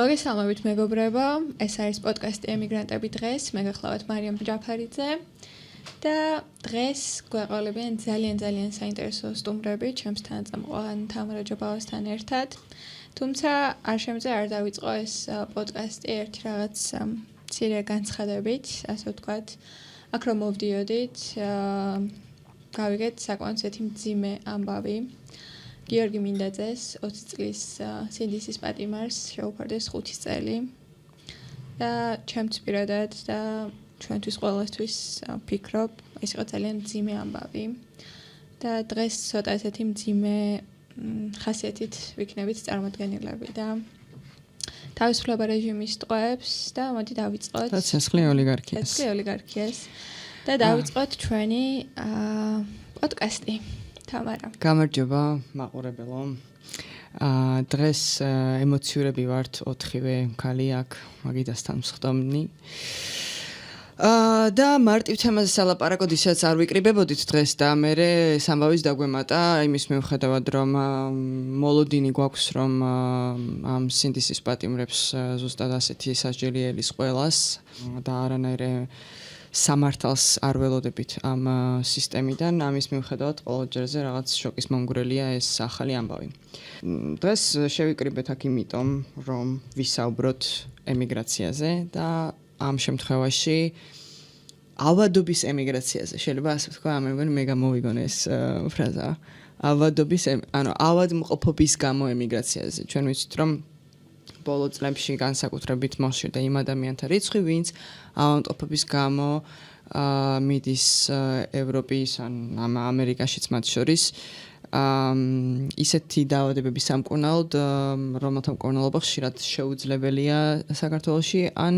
მოგესალმებით მეგობრებო, ეს არის პოდკასტი ემიგრანტები დღეს, მე გახლავთ მარიამ ჯაფარიძე და დღეს გვეყოლებიან ძალიან საინტერესო სტუმრები, ჩემს თანაწამყვან თამარა ჯობავასთან ერთად. თუმცა არ შემიძლია არ დავიწყო ეს პოდკასტი ერთი რაღაც მცირე განცხადებით, ასე ვთქვათ, აქ რომ მოვდიოდით, გავიგეთ საკმაოდ მძიმე ამბავი. გიორგი მინდაძეს 20 წლის სინდისის პატიმარს შეუფარდეს 5 წელი და ჩემთვის პირადად და ჩვენთვის ყველასთვის ვფიქრობ, ეს იყო ძალიან მძიმე ამბავი და დღეს ცოტა ესეთი მძიმე ხასიათით ვიქნებით წარმოდგენილები და თავისუფლება რეჟიმის ტყვეებს და მოდი დავიწყოთ ცეცხლი ოლიგარქიას და დავიწყოთ ჩვენი პოდკასტი. თამარა. გამარჯობა, მაყურებელო. დღეს ემოციურები ვართ 4-ვე ქალი აქ მაგიდასთან მსხდომნი. და მარტივ თემაზე სალაპარაკოდ ისაც არ ვიკრიბებოდით დღეს და მე სამბავის დაგვემატა იმის მიუხედავად რომ მოლოდინი გვაქვს რომ ამ სინდისის პატიმრებს ზუსტად ასეთი სასჯელი ელის ყველას და არანაირი სამართალს არ ველოდებით ამ სისტემიდან, ამის მიუხედავად ყოველ ჯერზე რაღაც შოკის მომგვრელია ეს ახალი ამბავი. დღეს შევიკრიბეთ აქ იმიტომ, რომ ვისაუბროთ ემიგრაციაზე და ამ შემთხვევაში ავადობის ემიგრაციაზე. შეიძლება ასე ვთქვა, მე გამოვიგონე ეს ფრაზა. ავადმყოფობის გამო ემიგრაციაზე. ჩვენ ვიცით, რომ ბოლო წლებში განსაკუთრებით მოშორდა იმ ადამიანთა რიცხვი, ვინც ავადმყოფობის გამო მიდის ევროპის ან ამერიკაშიც მათ შორის ისეთი დაავადებების სამკურნალოდ, რომელთა მკურნალობა ხშირად შეუძლებელია საქართველოში, ან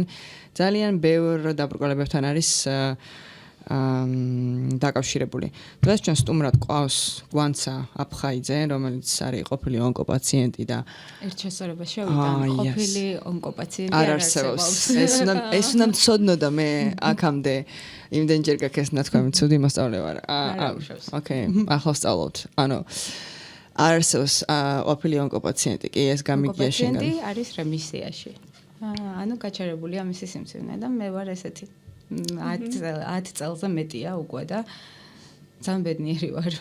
ძალიან ბევრ დაბრკოლებებთან არის დაკავშირებული. დღეს ჩვენ სტუმრად ყავს გვანცა აფხაიძე, რომელიც არის ყოფილი ონკოპაციენტი და ერთ შესწორებას შევიტან, ყოფილი ონკოპაციენტი არ არსებობს. ეს უნდა მცოდნოდა მე აქამდე იმდენჯერ გაქეს ნათქვამი ცუდი მოსწავლე ვარ. ოკეი, ახლა ვსწავლობთ. არ არსებობს ყოფილი ონკოპაციენტი, კი ეს გამიგია შენგან. ონკოპაციენტი არის რემისიაში. გაჩერებულია მისი სიმსივნე და მე ვარ ესეთი 10 წელზე მეტია უკვე და ძალიან ბედნიერი ვარ.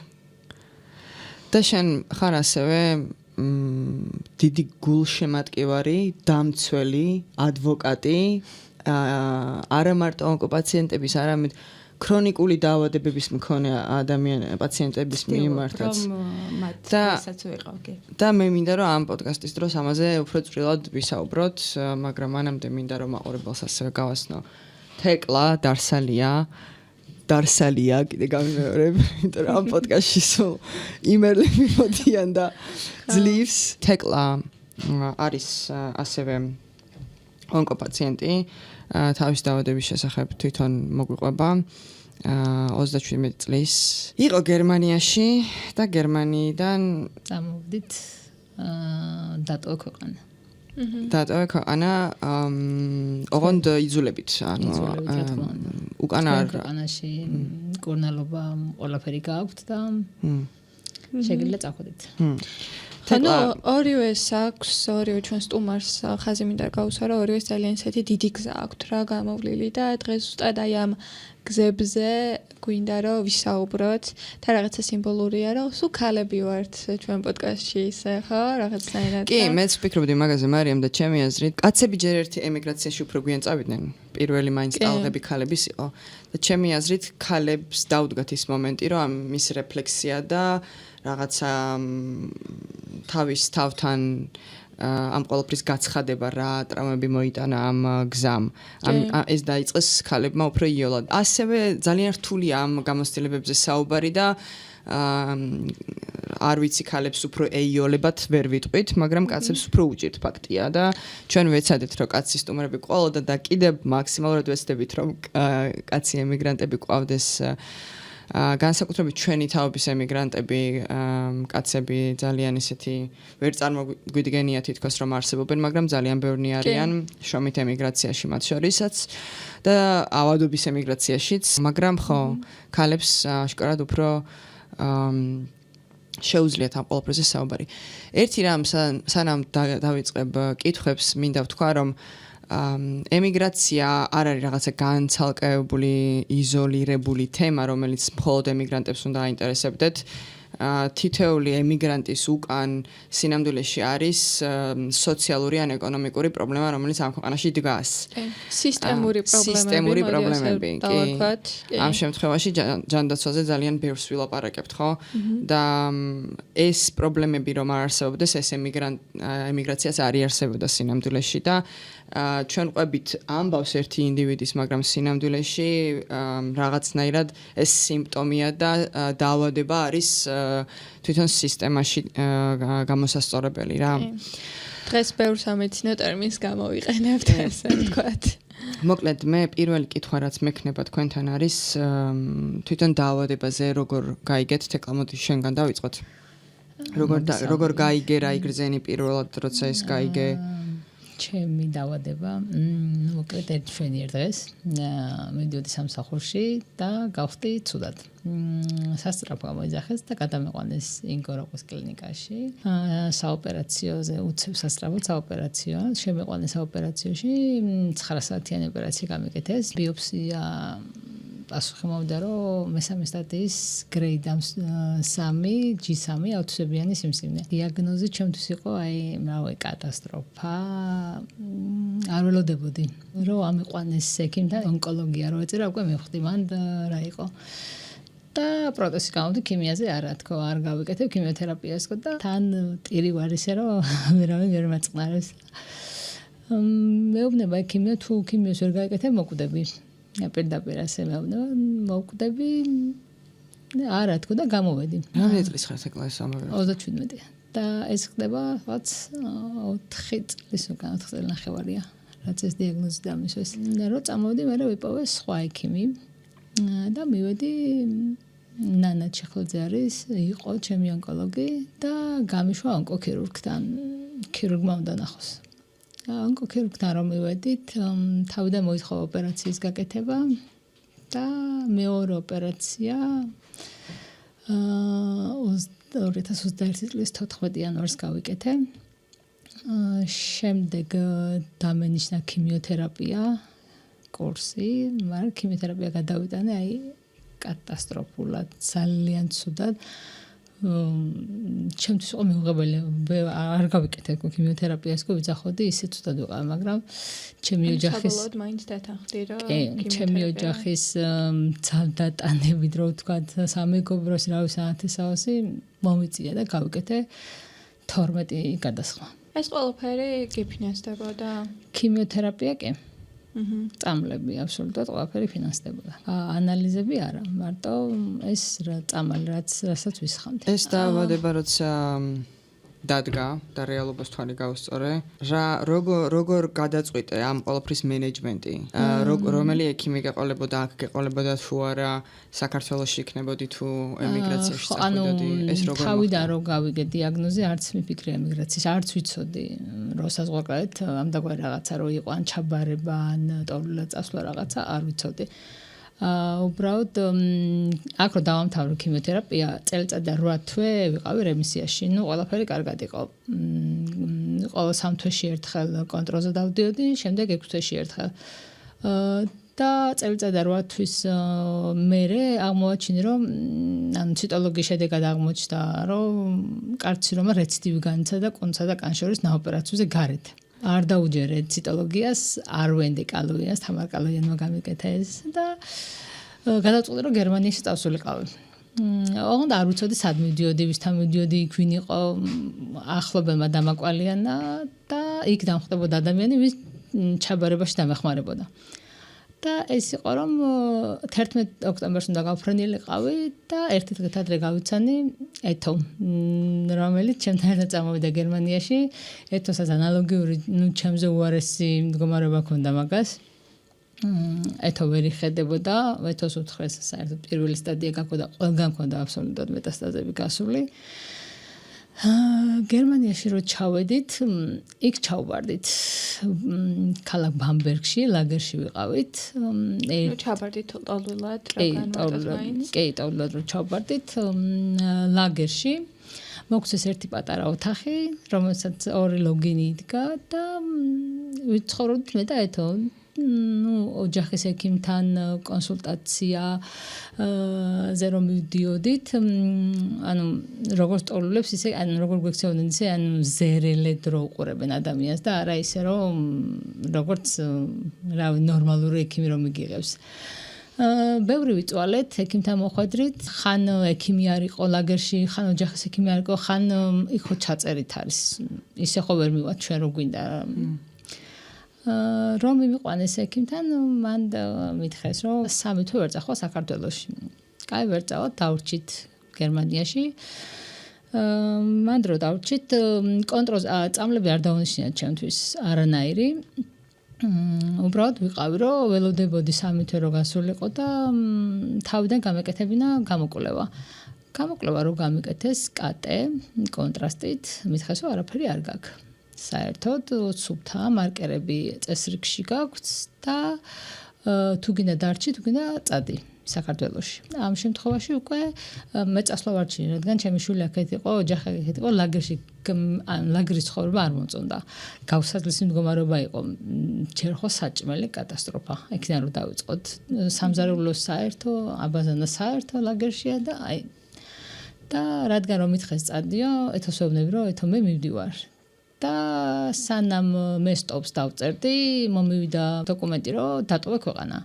და შენ ხარ ასევე დიდი გულშემატკივარი, დამცველი, ადვოკატი, არა მარტო ონკოპაციენტების, არამედ ქრონიკული დაავადებების მქონე პაციენტების მიმართაც. და მე მინდა რომ ამ პოდკასტის დროს ამაზე უფრო წვრილად ვისაუბროთ, მაგრამ მანამდე მინდა რომ მაყურებელს ასევე გავაცნო. თეკლა დარსალია კიდე გამიმეორებ, იმიტომ რომ ამ პოდკასტში სულ იმერლები მოდიან და ძლივს. თეკლა არის ასევე ონკოპაციენტი, თავის დაავადების შესახებ თვითონ მოგვიყვება 37 წლის. იყო გერმანიაში და გერმანიიდან წამოვდით დატოვა ქვეყანა. დატოვა ქვეყანა, ოღონდ იძულებით, უკანა ქვეყანაში მკურნალობა ყველაფერი გააქვთ და შეგიძლიათ წახვიდეთ. ორივეს აქვს, ორივე ჩვენ სტუმარს ხაზი მინდა გავუსვარო, ორივეს ძალიან ისეთი დიდი გზა აქვთ რა გამოვლილი და დღეს ზუსტად აი ამ გზებზე გვინდა რომ ვისაუბროთ და რაღაცა სიმბოლურია რომ სულ ქალები ვართ ჩვენ პოდკასტში ისე ხო რაღაცნაირად. კი, მეც ვფიქრობდი მაგაზე მარიამ და ჩემი აზრით კაცები ჯერ ერთი ემიგრაციაში უფრო გვიან წავიდნენ. პირველი მაინც ტალღები ქალების იყო და ჩემი აზრით ქალებს დაუდგათ ის მომენტი რომ ამის რეფლექსია და რაღაცა თავის თავთან ამ ყოველფრის გაცხადება რა ტრამვები მოიტანა ამ გზამ. ეს დაიწყეს ქალებმა უფრო იოლად. ასევე ძალიან რთულია ამ გამოცდილებებზე საუბარი და არ ვიცი ქალებს უფრო ეიოლებათ ვერ ვიტყვით, მაგრამ კაცებს უფრო უჭირთ ფაქტია და ჩვენ ვეცადეთ რომ კაცი სტუმრები ყოლოდა და კიდევ მაქსიმალურად ვეცდებით რომ კაცი ემიგრანტები ყავდეს. განსაკუთრებით ჩვენი თაობის ემიგრანტები, კაცები ძალიან ისეთი ვერ წარმოგვიდგენია თითქოს რომ არსებობენ, მაგრამ ძალიან ბევრნი არიან შრომით ემიგრაციაში მათ შორისაც და ავადობის ემიგრაციაშიც, მაგრამ ხო, ქალებს აშკარად უფრო შეუძლიათ ამ ყველაფერზე საუბარი. ერთი რამ სანამ დავიწყებ კითხვებს, მინდა ვთქვა, რომ ემიგრაცია არ არის რაღაცა განცალკევებული, იზოლირებული თემა, რომელიც მხოლოდ ემიგრანტებს უნდა აინტერესებდეთ. თითოეული ემიგრანტის უკან სინამდვილეში არის სოციალური ან ეკონომიკური პრობლემა, რომელიც ამ ქვეყანაში დგას. სისტემური პრობლემები, კი. ამ შემთხვევაში ჯანდაცვაზე ძალიან ბევრს ვილაპარაკებთ, ხო? და ეს პრობლემები რომ არ არსებობდეს, ეს ემიგრაციაც არ იარსებოდა სინამდვილეში და ჩვენ ყვებით ამბავს ერთი ინდივიდის, მაგრამ სინამდვილეში რაღაცნაირად ეს სიმპტომია და დაავადება არის თვითონ სისტემაში გამოსასწორებელი რა. დღეს ბევრ სამედიცინო ტერმინს გამოვიყენებთ, ასე ვთქვათ. მოკლედ, მე პირველი კითხვა რაც მექნება თქვენთან არის თვითონ დაავადებაზე როგორ გაიგეთ, თეკლა მოდი შენგან დავიწყოთ. როგორ გაიგე, რა იგრძენი პირველად, როცა ეს გაიგე? ჩემი დაავადება, მოკლედ ერთ შვენიერ დღეს მიდიოდი სამსახურში და გავხდი ცუდად. სასწრაფო გამოიძახეს და გადამეყვანეს ინგოროყის კლინიკაში. საოპერაციოზე უცებ სასწრაფო საოპერაციო. შემეყვანეს საოპერაციაში 9 საათიანი ოპერაცია გამეკეთეს. ბიოპსია პასუხი მოვიდა, რომ მესამე სტადიის გრეიდ 3 G3 აუთიზმიანი სიმსივნე. დიაგნოზი ჩემთვის იყო კატასტროფა. არ ველოდებოდი, რომ ამიყვანეს ექიმთან ონკოლოგია რო ეწერა, უკვე მივხვდი მან რა იყო. და პროტესი გამოვდი ქიმიაზე არა თქო, არ გავიკეთებ ქიმიოთერაპიას და თან ტირი ვარ ისე, რომ ვერავინ ვერ მაწყნარებს. მეუბნება ექიმია, თუ ქიმიოს ვერ გაიკეთებ, მოკვდები. პირდაპირ ასე მეუბნება, მოვკვდები. არა თქო და გამოვედი. რამდენი წლის ხარ ეკლა ეს ამბავი? 37. და ეს ხდება რაც 4 წლის უკან 4 წელი ნახევარია, რაც ეს დიაგნოზი დამისვეს. და რო წამოვედი, მე ვიპოვე სხვა ექიმი და მივედი ნანა ჩეხლაძე არის, იყო ჩემი ონკოლოგი და გამიშვა ონკოქირურგთან. ქირურგმა უნდა ნახოს. ონკოქირურგთან რომ მივედით, თავიდან მოითხოვა ოპერაციის გაკეთება და მეორე ოპერაცია 2021 წლის 14 იანვარს გავიკეთე. შემდეგ დამენიშნა ქიმიოთერაპია კურსი, მაგრამ ქიმიოთერაპია გადავიტანე, კატასტროფულად, ძალიან ცუდად. ჩემთვის იყო მიუღებელი, არ გავიკეთე ქიმიოთერაპიას, ვიძახოდი, ისე ცუდად ვიყავ, მაგრამ ჩემი ოჯახის საბოლოოდ მაინც დათანხმდი, რომ ჩემი ოჯახის ძალდატანებით, რო ვთქვათ, სამეგობროს რავი საათესაოსი მომიწია და გავიკეთე 12 გადასხმა. ეს ყველაფერი გიფინანსდებოდა? ქიმიოთერაპია კი. წამლები აბსოლუტურად ყველაფერი ფინანსდებოდა. ანალიზები არა, მარტო ეს წამალი რასაც ვისხამდი. ეს დაავადება როცა დადგა და რეალობას თვალი გავუსწორე, როგორ გადაწყვიტე ამ ყველაფრის მენეჯმენტი? რომელი ექიმი გეყოლებოდა, აქ გეყოლებოდა თუ არა, საქართველოში იქნებოდი თუ ემიგრაციაში წახვიდოდი? ეს როგორ თავიდან რო გავიგე დიაგნოზი, არც მიფიქრე ემიგრაციის, არც ვიცოდი, რომ საზღვარგარეთ ამდაგვარი რაღაცა რო იყო, ან ჩაბარება, ან ტოლულად წასვლა რაღაცა, არ ვიცოდი. უბრალოდ აქ რო დავამთავრე ქიმიოთერაპია, წელიწადდა 8 თვე ვიყავი რემისიაში. ყველაფერი კარგად იყო. ყოველ 3 თვეში ერთხელ კონტროლზე დავდიოდი, შემდეგ 6 თვეში ერთხელ. და წელიწადდა 8 თვის მერე აღმოაჩინე, რომ ციტოლოგიის შედეგად აღმოჩნდა, რომ კარცინომა რეციდივი განიცადა და კუნთსა და კანს შორის ნაოპერაციოზე გარეთ. არ დაუჯერე ციტოლოგიას, არ ვენდე კალოიას, თამარ კალოიანმა გამიკეთა ეს და გადავწყვიტე, რომ გერმანიაში წავსულიყავი. ოღონდ არ ვიცოდი სად მივდიოდი, ვისთან მივდიოდი, იქ ვინ იყო ახლობელმა დამაკვალიანა და იქ დამხვდებოდა ადამიანი, ვის ჩაბარებაში დამეხმარებოდა. და ეს იყო, რომ 11 ოქტომბერს უნდა გავფრენილიყავი და ერთი დღით ადრე გავიცანი ეთო, რომელიც ჩემთან ერთად წამოვიდა გერმანიაში. ეთოსაც ანალოგიური, ჩემზე უარესი მდგომარეობა ჰქონდა მაგას. ეთო ვერ იხედებოდა, ეთოს უთხრეს საერთოდ პირველი სტადია გაქვდა, ყველგან ჰქონდა აბსოლუტურად მეტასტაზები გასული. გერმანიაში რო ჩავედით, იქ ჩავვარდით ქალაქ ბამბერგში, ლაგერში ვიყავით. ჩავვარდით ტოლულად, კი, ტოლულად რო ჩავვარდით ლაგერში. მოგვცეს ერთი პატარა ოთახი, რომელსაც ორი ლოგინი იდგა და ვიცხოვრობთ მე და ეთო ოჯახის ექიმთან კონსულტაცია ზე რომ მივდიოდით, ანუ როგორც ტოლულებს ისე, ანუ როგორ გვექცეოდნენ ისე, ანუ ზერელედ რო უყურებენ ადამიანს და არა ისე რომ როგორც რავი ნორმალური ექიმი რომ იგიღებს. ბევრი ვიწვალეთ, ექიმთან მოხვედრით, ხან ექიმი არ იყო ლაგერში, ხან ოჯახის ექიმი არ იყო, ხან იქ ხო ჩაწერით არის. ისე ხო ვერ მივად ჩვენ რო გვინდა. რომ მივიყვანეს ექიმთან, მან მითხრეს, რომ 3 თვე ვერ წახვალ საქართველოში. კაი, ვერ წავალ, დავრჩით გერმანიაში. მან დრო დავრჩით, კონტროლს წამლები არ დაუნიშნიათ ჩემთვის არანაირი. უბრალოდ ვიყავი, რომ ველოდებოდი 3 თვე რო გასულიყო და თავიდან გამეკეთებინა გამოკვლევა. გამოკვლევა რო გამიკეთეს კატე კონტრასტით, მითხრეს, რომ არაფერი არ გაქვს. საერთოდ სუფთა მარკერები წესრიგში გაქვს და თუ გინდა დარჩი, თუ გინდა წადი საქართველოში. ამ შემთხვევაში უკვე მე წასვლა ვარჩინე, რადგან ჩემი შვილი აქეთ იყო, ოჯახი აქეთ იყო, ლაგერში ლაგერის ცხოვრება არ მოწონდა. გავსაძლისი მდგომარეობა იყო. ჯერ ხო საჭმელი კატასტროფა. იქიდან რომ დავიწყოთ. სამზარეულო საერთო, აბაზანა საერთო ლაგერშია და აი და რადგან რომ მითხეს წადიო, ეთოსეუბნები რომ ეთო მე მივდივარ. და სანამ მე სტოპს დავწერდი, მომივიდა დოკუმენტი, რომ დატოვე ქვეყანა.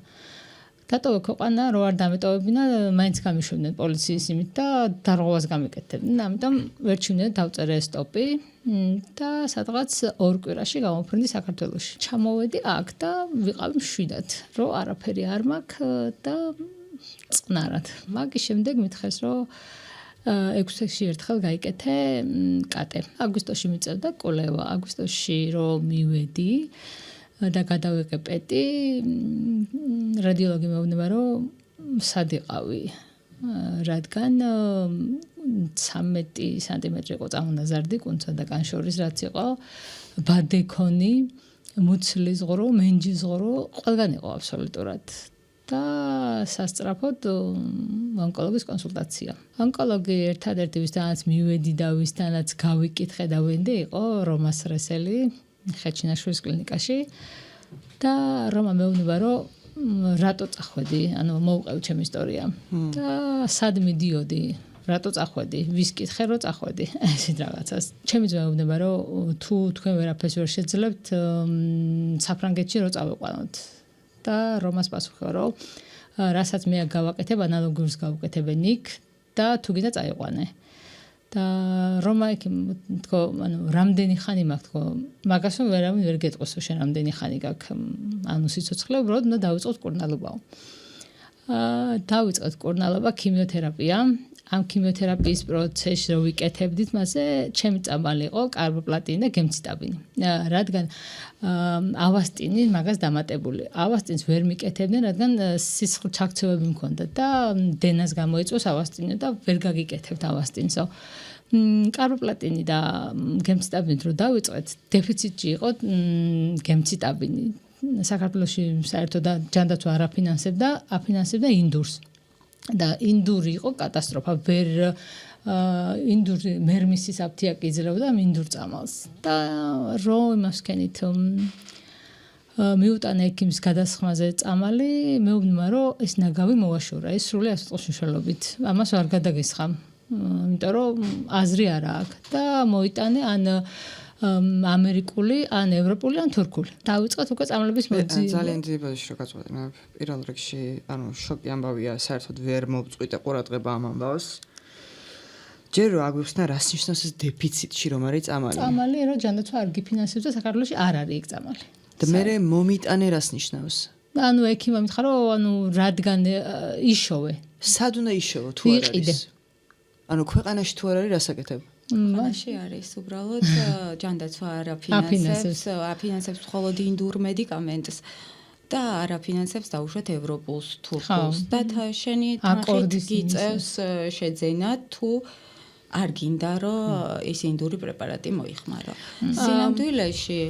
დატოვე ქვეყანა, რო არ დამეტოვებინა, მაინც გამიშვებდნენ პოლიციის იმით და დარღვევას გამიკეთებდნენ. ამიტომ ვერჩივნე დავწერე სტოპი და სადღაც 2 კვირაში გამოფრინდი საქართველოში. ჩამოვედი აქ და ვიყავი მშვიდად, რომ არაფერი არ მაქვს და წყნარად. მაგის შემდეგ მითხეს, რომ 6 თვეში ერთხელ გაიკეთე კატე. აგვისტოში მიწევდა კვლევა. აგვისტოში რომ მივედი და გადავიღე პეტი, რადიოლოგი მეუბნება, რომ სად იყავი, რადგან 13 სანტიმეტრი იყო წამონაზარდი კუნცა და კანშორის რაც იყო, ბადექონი, მუცლის ღრო, მენჯის ღრო, ყველგან იყო აბსოლუტურად. და სასწრაფოდ ონკოლოგის კონსულტაცია. ონკოლოგი ერთადერთი ვისთანაც მივედი და ვისთანაც გავიკითხე და ვენდე იყო რომას რესელი ხეჩინაშვილის კლინიკაში და რომა მეუბნება, რომ რატო წახვედი, ანუ მოუყევი ჩემი ისტორია და სად მიდიოდი, რატო წახვედი, ვის კითხე რომ წახვედი, ესეთ რაღაცას. ჩემი ძმა მეუბნება, რომ თუ თქვენ ვერაფერს ვერ შეძლებთ, საფრანგეთში რო წავიყვანოთ. და რომას პასუხა, რომ რასაც მე გავაკეთებ, ანალოგურს გავუკეთებენ იქ და თუ გინდა წაიყვანე. და რომა იქ თქო, ანუ რამდენი ხანი მაქვს თქო, მაგას ვერავინ ვერ გეტყვის, შენ რამდენი ხანი გაქვს, ანუ სიცოცხლე, უბრალოდ უნდა დავიწყოთ კურნალობაო. დავიწყოთ კურნალობა, ქიმიოთერაპია. ამ ქიმიოთერაპიის პროცესში რო ვიკეთებდით, მასე ჩემი წამალი იყო კარბოპლატინი და გემციტაბინი. რადგან ავასტინი მაგას დამატებული. ავასტინს ვერ მიკეთებდნენ, რადგან სისხლ ჩაქცევები მქონდა და დენას გამოიწვევს ავასტინი და ვერ გაგიკეთებთ ავასტინსო. კარბოპლატინი და გემციტაბინით რო დავიწყეთ, დეფიციტი იყო გემციტაბინი. საქართველოში საერთოდ ჯანდაცვა არ აფინანსებდა, აფინანსებდა ინდურს. და ინდური იყო კატასტროფა, ვერ ინდური მერმისის აფთიაკი იძლეოდა ინდურ წამალს. და რო იმას ვქენით მიუტანა ექიმის გადასხმაზე წამალი, მეუბნება, რომ ეს ნაგავი მოვაშორა, ეს სრული ასოწყოს მნიშვნელობით. ამას არ გადაგესხამ, იმიტომ რომ აზრი არა აქვს და მოიტანე ან ამერიკული, ან ევროპული, ან თურქული. დავიწყოთ უკვე წამლების მოძიება. ძალიან დიდი ბოდიში რო გაწყვეტნა. პირველ რიგში, ანუ შოკი ამბავია, საერთოდ ვერ მოვწყვიტე ყურადღება ამ ამბავს. ჯერ რო აგვიხსნა, რას ნიშნავს ეს დეფიციტში რომ არის წამალი? წამალი, რომ ჯანდაცვა არ გიფინანსებს და საქართველოში არ არის იქ წამალი. და მე მომიტანე რას ნიშნავს? ანუ ექიმმა მითხრა, რომ ანუ რადგან იშოვე. სად უნდა იშოვო თუ არ არის? ანუ ქვეყანაში თუ არ არის, რას აკეთებ? მაშინ არის უბრალოდ ჯანდაცვა არ აფინანსებს მხოლოდ ინდურ მედიკამენტს და არ აფინანსებს დაუშვათ ევროპულს, თურქულს და შენი თანხით გიწევს შეძენა თუ არ გინდა რომ ეს ინდური პრეპარატი მოიხმარო. სინამდვილეში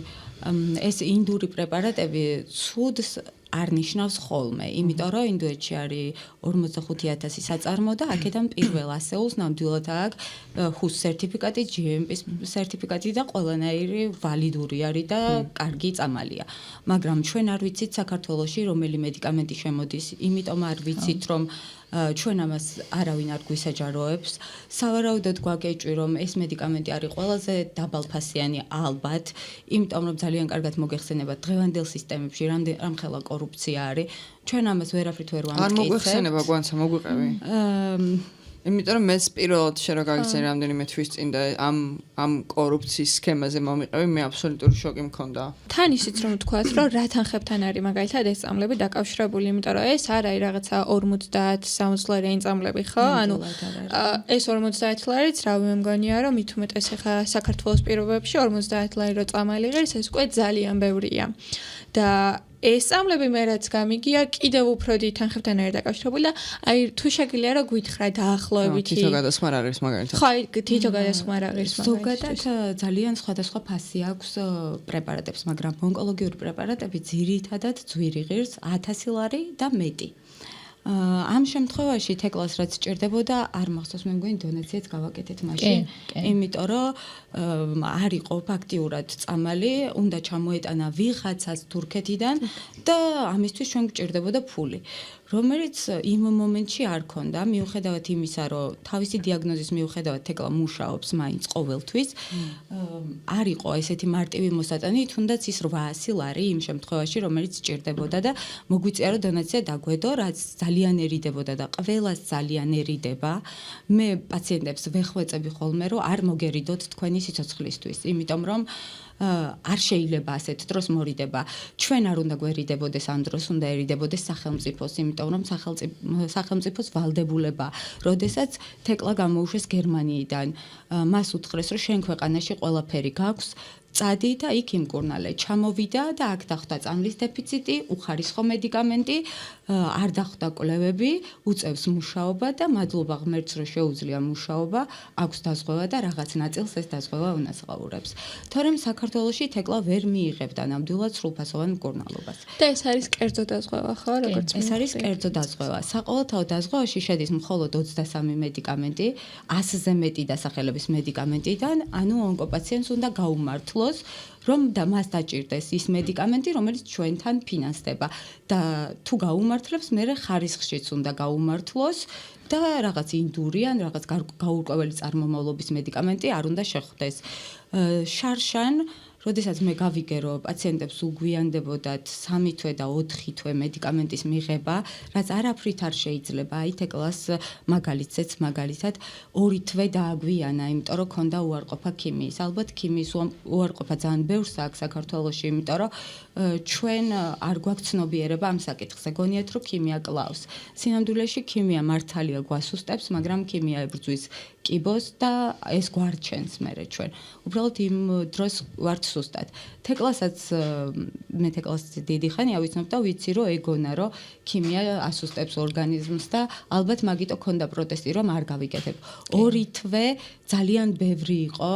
ეს ინდური პრეპარატები ცუდს არ ნიშნავს ხოლმე, იმიტომ რომ ინდოეთში არის 45,000 საწარმო და აქედან პირველ ასეულს ნამდვილად აქვს HUS სერტიფიკატი, GMP სერტიფიკატი და ყველანაირი ვალიდური არის და კარგი წამალია. მაგრამ ჩვენ არ ვიცით საქართველოში რომელი მედიკამენტი შემოდის, იმიტომ არ ვიცით რომ ჩვენ ამას არავინ არ გვისაჯაროებს. სავარაუდოდ გვაგეჭვი რომ ეს მედიკამენტი არის ყველაზე დაბალფასიანი ალბათ, იმიტომ რომ ძალიან კარგად მოგეხსენება დღევანდელ სისტემებში რამხელა კორუფცია არის. ჩვენ ამას ვერაფრით ვერ ვამტკიცებთ. არ მოგეხსენება გვანცა მოგვიყევი. იმიტომ რომ მეც პირველად შენ რა გაგიცანი რამდენიმე თვის წინ და ამ კორუფციის სქემაზე მომიყევი, მე აბსოლუტური შოკი მქონდა. თან ისიც რომ თქვათ, რომ რა თანხებთან არის მაგალითად ეს წამლები დაკავშირებული, იმიტომ რომ ეს არ არის რაღაცა 50-60 ლარიანი წამლები, ხო? ანუ ეს 50 ლარიც რავი მგონია, რომ მით უმეტეს ახლა საქართველოს პირობებში 50 ლარი რო წამალი ღირს, ეს უკვე ძალიან ბევრია. და ეს წამლები მე რაც გამიგია, კიდევ უფრო დიდ თანხებთან არის დაკავშირებული და აი თუ შეგიძლია რომ გითხრა დაახლოებით თითო გადასხმა არ არის მაგალითად. ხო, თითო გადასხმა არ არის მაგალითად. ზოგადად ძალიან სხვადასხვა ფასი აქვს პრეპარატებს, მაგრამ ონკოლოგიური პრეპარატები ძირითადად ძვირი ღირს 1000 ლარი და მეტი. ამ შემთხვევაში თეკლას რაც ჭირდებოდა, არ მახსოვს მე მგონი დონაციაც გავაკეთეთ მაშინ, იმიტომ რომ არ იყო ფაქტიურად წამალი, უნდა ჩამოეტანა ვიღაცას თურქეთიდან და ამისთვის ჩვენ გვჭირდებოდა ფული. რომელიც იმ მომენტში არ ქონდა, მიუხედავად იმისა, რომ თავისი დიაგნოზის მიუხედავად თეკლა მუშაობს მაინც ყოველთვის, არ იყო ესეთი მარტივი მოსატანი, თუნდაც ის 800 ლარი იმ შემთხვევაში, რომელიც ჭირდებოდა და მოგვიწია რომ დონაცია დაგვედო, რაც ძალიანერიდებოდა და ყველას ძალიანერიდება. მე პაციენტებს ვეხვეწები ხოლმე, რომ არ მოგერიდოთ თქვენი სიცოცხლისთვის, იმიტომ რომ არ შეიძლება ასეთ დროს მორიდება. ჩვენ არ უნდა გვერიდებოდეს ამ დროს, უნდაერიდებოდეს სახელმწიფოს, იმიტომ რომ სახელმწიფოს ვალდებულება, როდესაც თეკლა გამოუშვეს გერმანიიდან, მას უთხრეს, რომ შენ ქვეყანაში ყველაფერი გაქვს, წადი და იქ იმკურნალე. ჩამოვიდა და აქ დახვდა წამლის დეფიციტი, უხარისხო მედიკამენტი, არ დახვდა კვლევები, უწევს მუშაობა და მადლობა ღმერთს, რომ შეუძლია მუშაობა, აქვს დაზღვევა და რაღაც ნაწილს ეს დაზღვევა უნაცღაურებს. თორემ საქართველოში თეკლა ვერ მიიღებდა ნამდვილად სრულფასოვან მკურნალობას. და ეს არის კერძო დაზღვევა, ხო, როგორც ეს არის კერძო დაზღვევა. საყოველთაო დაზღვევაში შედის მხოლოდ 23 მედიკამენტი, 100-ზე მეტი დასახელების მედიკამენტიდან, ანუ ონკოპაციენტს უნდა გაუმართლოს რომ და მას დაჭირდეს ის მედიკამენტი, რომელიც ჩვენთან ფინანსდება და თუ გაუმართლებს, მერე ხარისხშიც უნდა გაუმართლოს და რაღაც ინდური ან რაღაც გაურკვეველი წარმომავლობის მედიკამენტი არ უნდა შეხვდეს. შარშან როდესაც მე გავიგე, რომ პაციენტებს უგვიანდებოდათ 3 თვე და 4 თვე მედიკამენტის მიღება, რაც არაფრით არ შეიძლება, აი თეკლას მაგალითზეც მაგალითად 2 თვე დააგვიანა, იმიტომ რომ ქონდა უარყოფა ქიმიის. ალბათ ქიმიის უარყოფა ძალიან ბევრს აქვს საქართველოში, იმიტომ რომ ჩვენ არ გვაქვს ცნობიერება ამ საკითხზე. გონიათ, რომ ქიმია კლავს. სინამდვილეში ქიმია მართალია გვასუსტებს, მაგრამ ქიმია ებრძვის კიბოს და ეს გვარჩენს მერე ჩვენ. უბრალოდ იმ დროს ვართ სუსტად. თეკლასაც მე თეკლას დიდი ხანია ვიცნობ და ვიცი რომ ეგონა რომ ქიმია ასუსტებს ორგანიზმს და ალბათ მაგიტო ქონდა პროტესტი რომ არ გავიკეთებ. 2 თვე ძალიან ბევრი იყო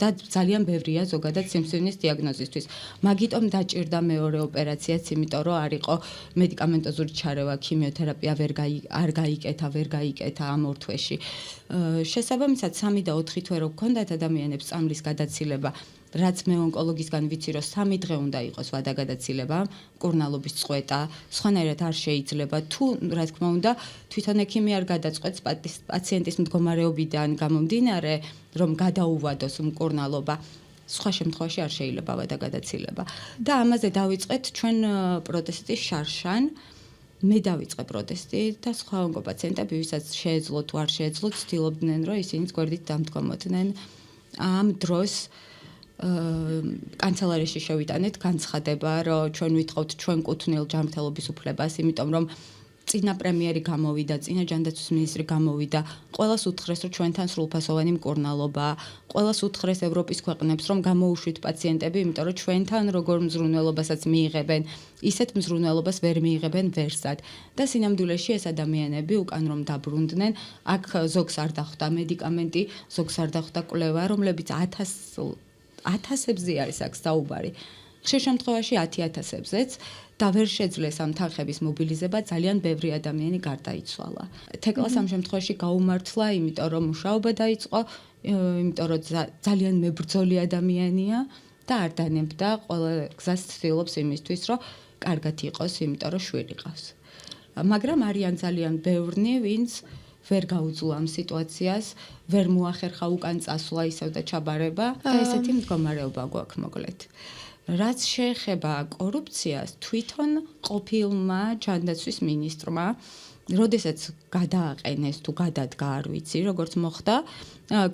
და ძალიან ბევრია ზოგადად სიმსივნის დიაგნოზისთვის. მაგიტომ დაჭირდა მეორე ოპერაციაც, იმიტომ რომ არ იყო მედიკამენტოზური ჩარევა, ქიმიოთერაპია არ გაიკეთა ამ 2 თვეში. შესაბამისად 3 და 4 თვე რო გქონდათ ადამიანებს წამლის გადაცილება, რაც მე ონკოლოგისგან ვიცი რომ 3 დღე უნდა იყოს ვადაგადაცილება, მკურნალობის წყვეტა, სხვანაირად არ შეიძლება თუ რა თქმა უნდა თვითონ ექიმი არ გადაწყვეტს პაციენტის მდგომარეობიდან გამომდინარე, რომ გადაუვადოს მკურნალობა. სხვა შემთხვევაში არ შეიძლება ვადაგადაცილება. და ამაზე დავიწყეთ ჩვენ პროტესტის შარშან. მე დავიწყე პროტესტი და სხვა ონკოპაციენტები, ვისაც შეეძლო თუ არ შეეძლო, ცდილობდნენ, რომ ისინი გვერდით დამდგომოდნენ. ამ დროს კანცელარიაში შევიტანეთ განცხადება, რომ ჩვენ ვითხოვთ ჩვენ კუთვნილ ჯანმრთელობის უფლებას, იმიტომ რომ წინა პრემიერი გამოვიდა, წინა ჯანდაცვის მინისტრი გამოვიდა, ყველას უთხრეს, რომ ჩვენთან სრულფასოვანი მკურნალობა, ყველას უთხრეს ევროპის ქვეყნებს, რომ გამოუშვით პაციენტები, იმიტომ რომ ჩვენთან როგორ მზრუნველობასაც მიიღებენ, ისეთ მზრუნველობას ვერ მიიღებენ ვერსად. და სინამდვილეში ეს ადამიანები უკან რომ დაბრუნდნენ, აქ ზოგს არ დახვდა მედიკამენტი, ზოგს არ დახვდა კვლევა, რომლებიც 1000-ებზე არის აქ საუბარი. ხშირ შემთხვევაში 10,000-ზეც და ვერ შეძლეს ამ თანხების მობილიზება, ძალიან ბევრი ადამიანი გარდაიცვალა. თეკლას ამ შემთხვევაში გაუმართლა, იმიტომ რომ მუშაობა დაიწყო, იმიტომ რომ ძალიან მებრძოლი ადამიანია და არ დანებდა, ყველა გზას ცდილობს იმისთვის, რომ კარგად იყოს, იმიტომ რომ შვილი ყავს. მაგრამ არიან ძალიან ბევრნი, ვინც ვერ გაუძლო ამ სიტუაციას, ვერ მოახერხა უკან წასვლა ისევ და ჩაბარება და ესეთი მდგომარეობა გვაქვს მოკლედ. რაც შეეხება კორუფციას, თვითონ ყოფილმა ჯანდაცვის მინისტრმა, როდესაც გადააყენეს თუ გადადგა, არ ვიცი, როგორც მოხდა,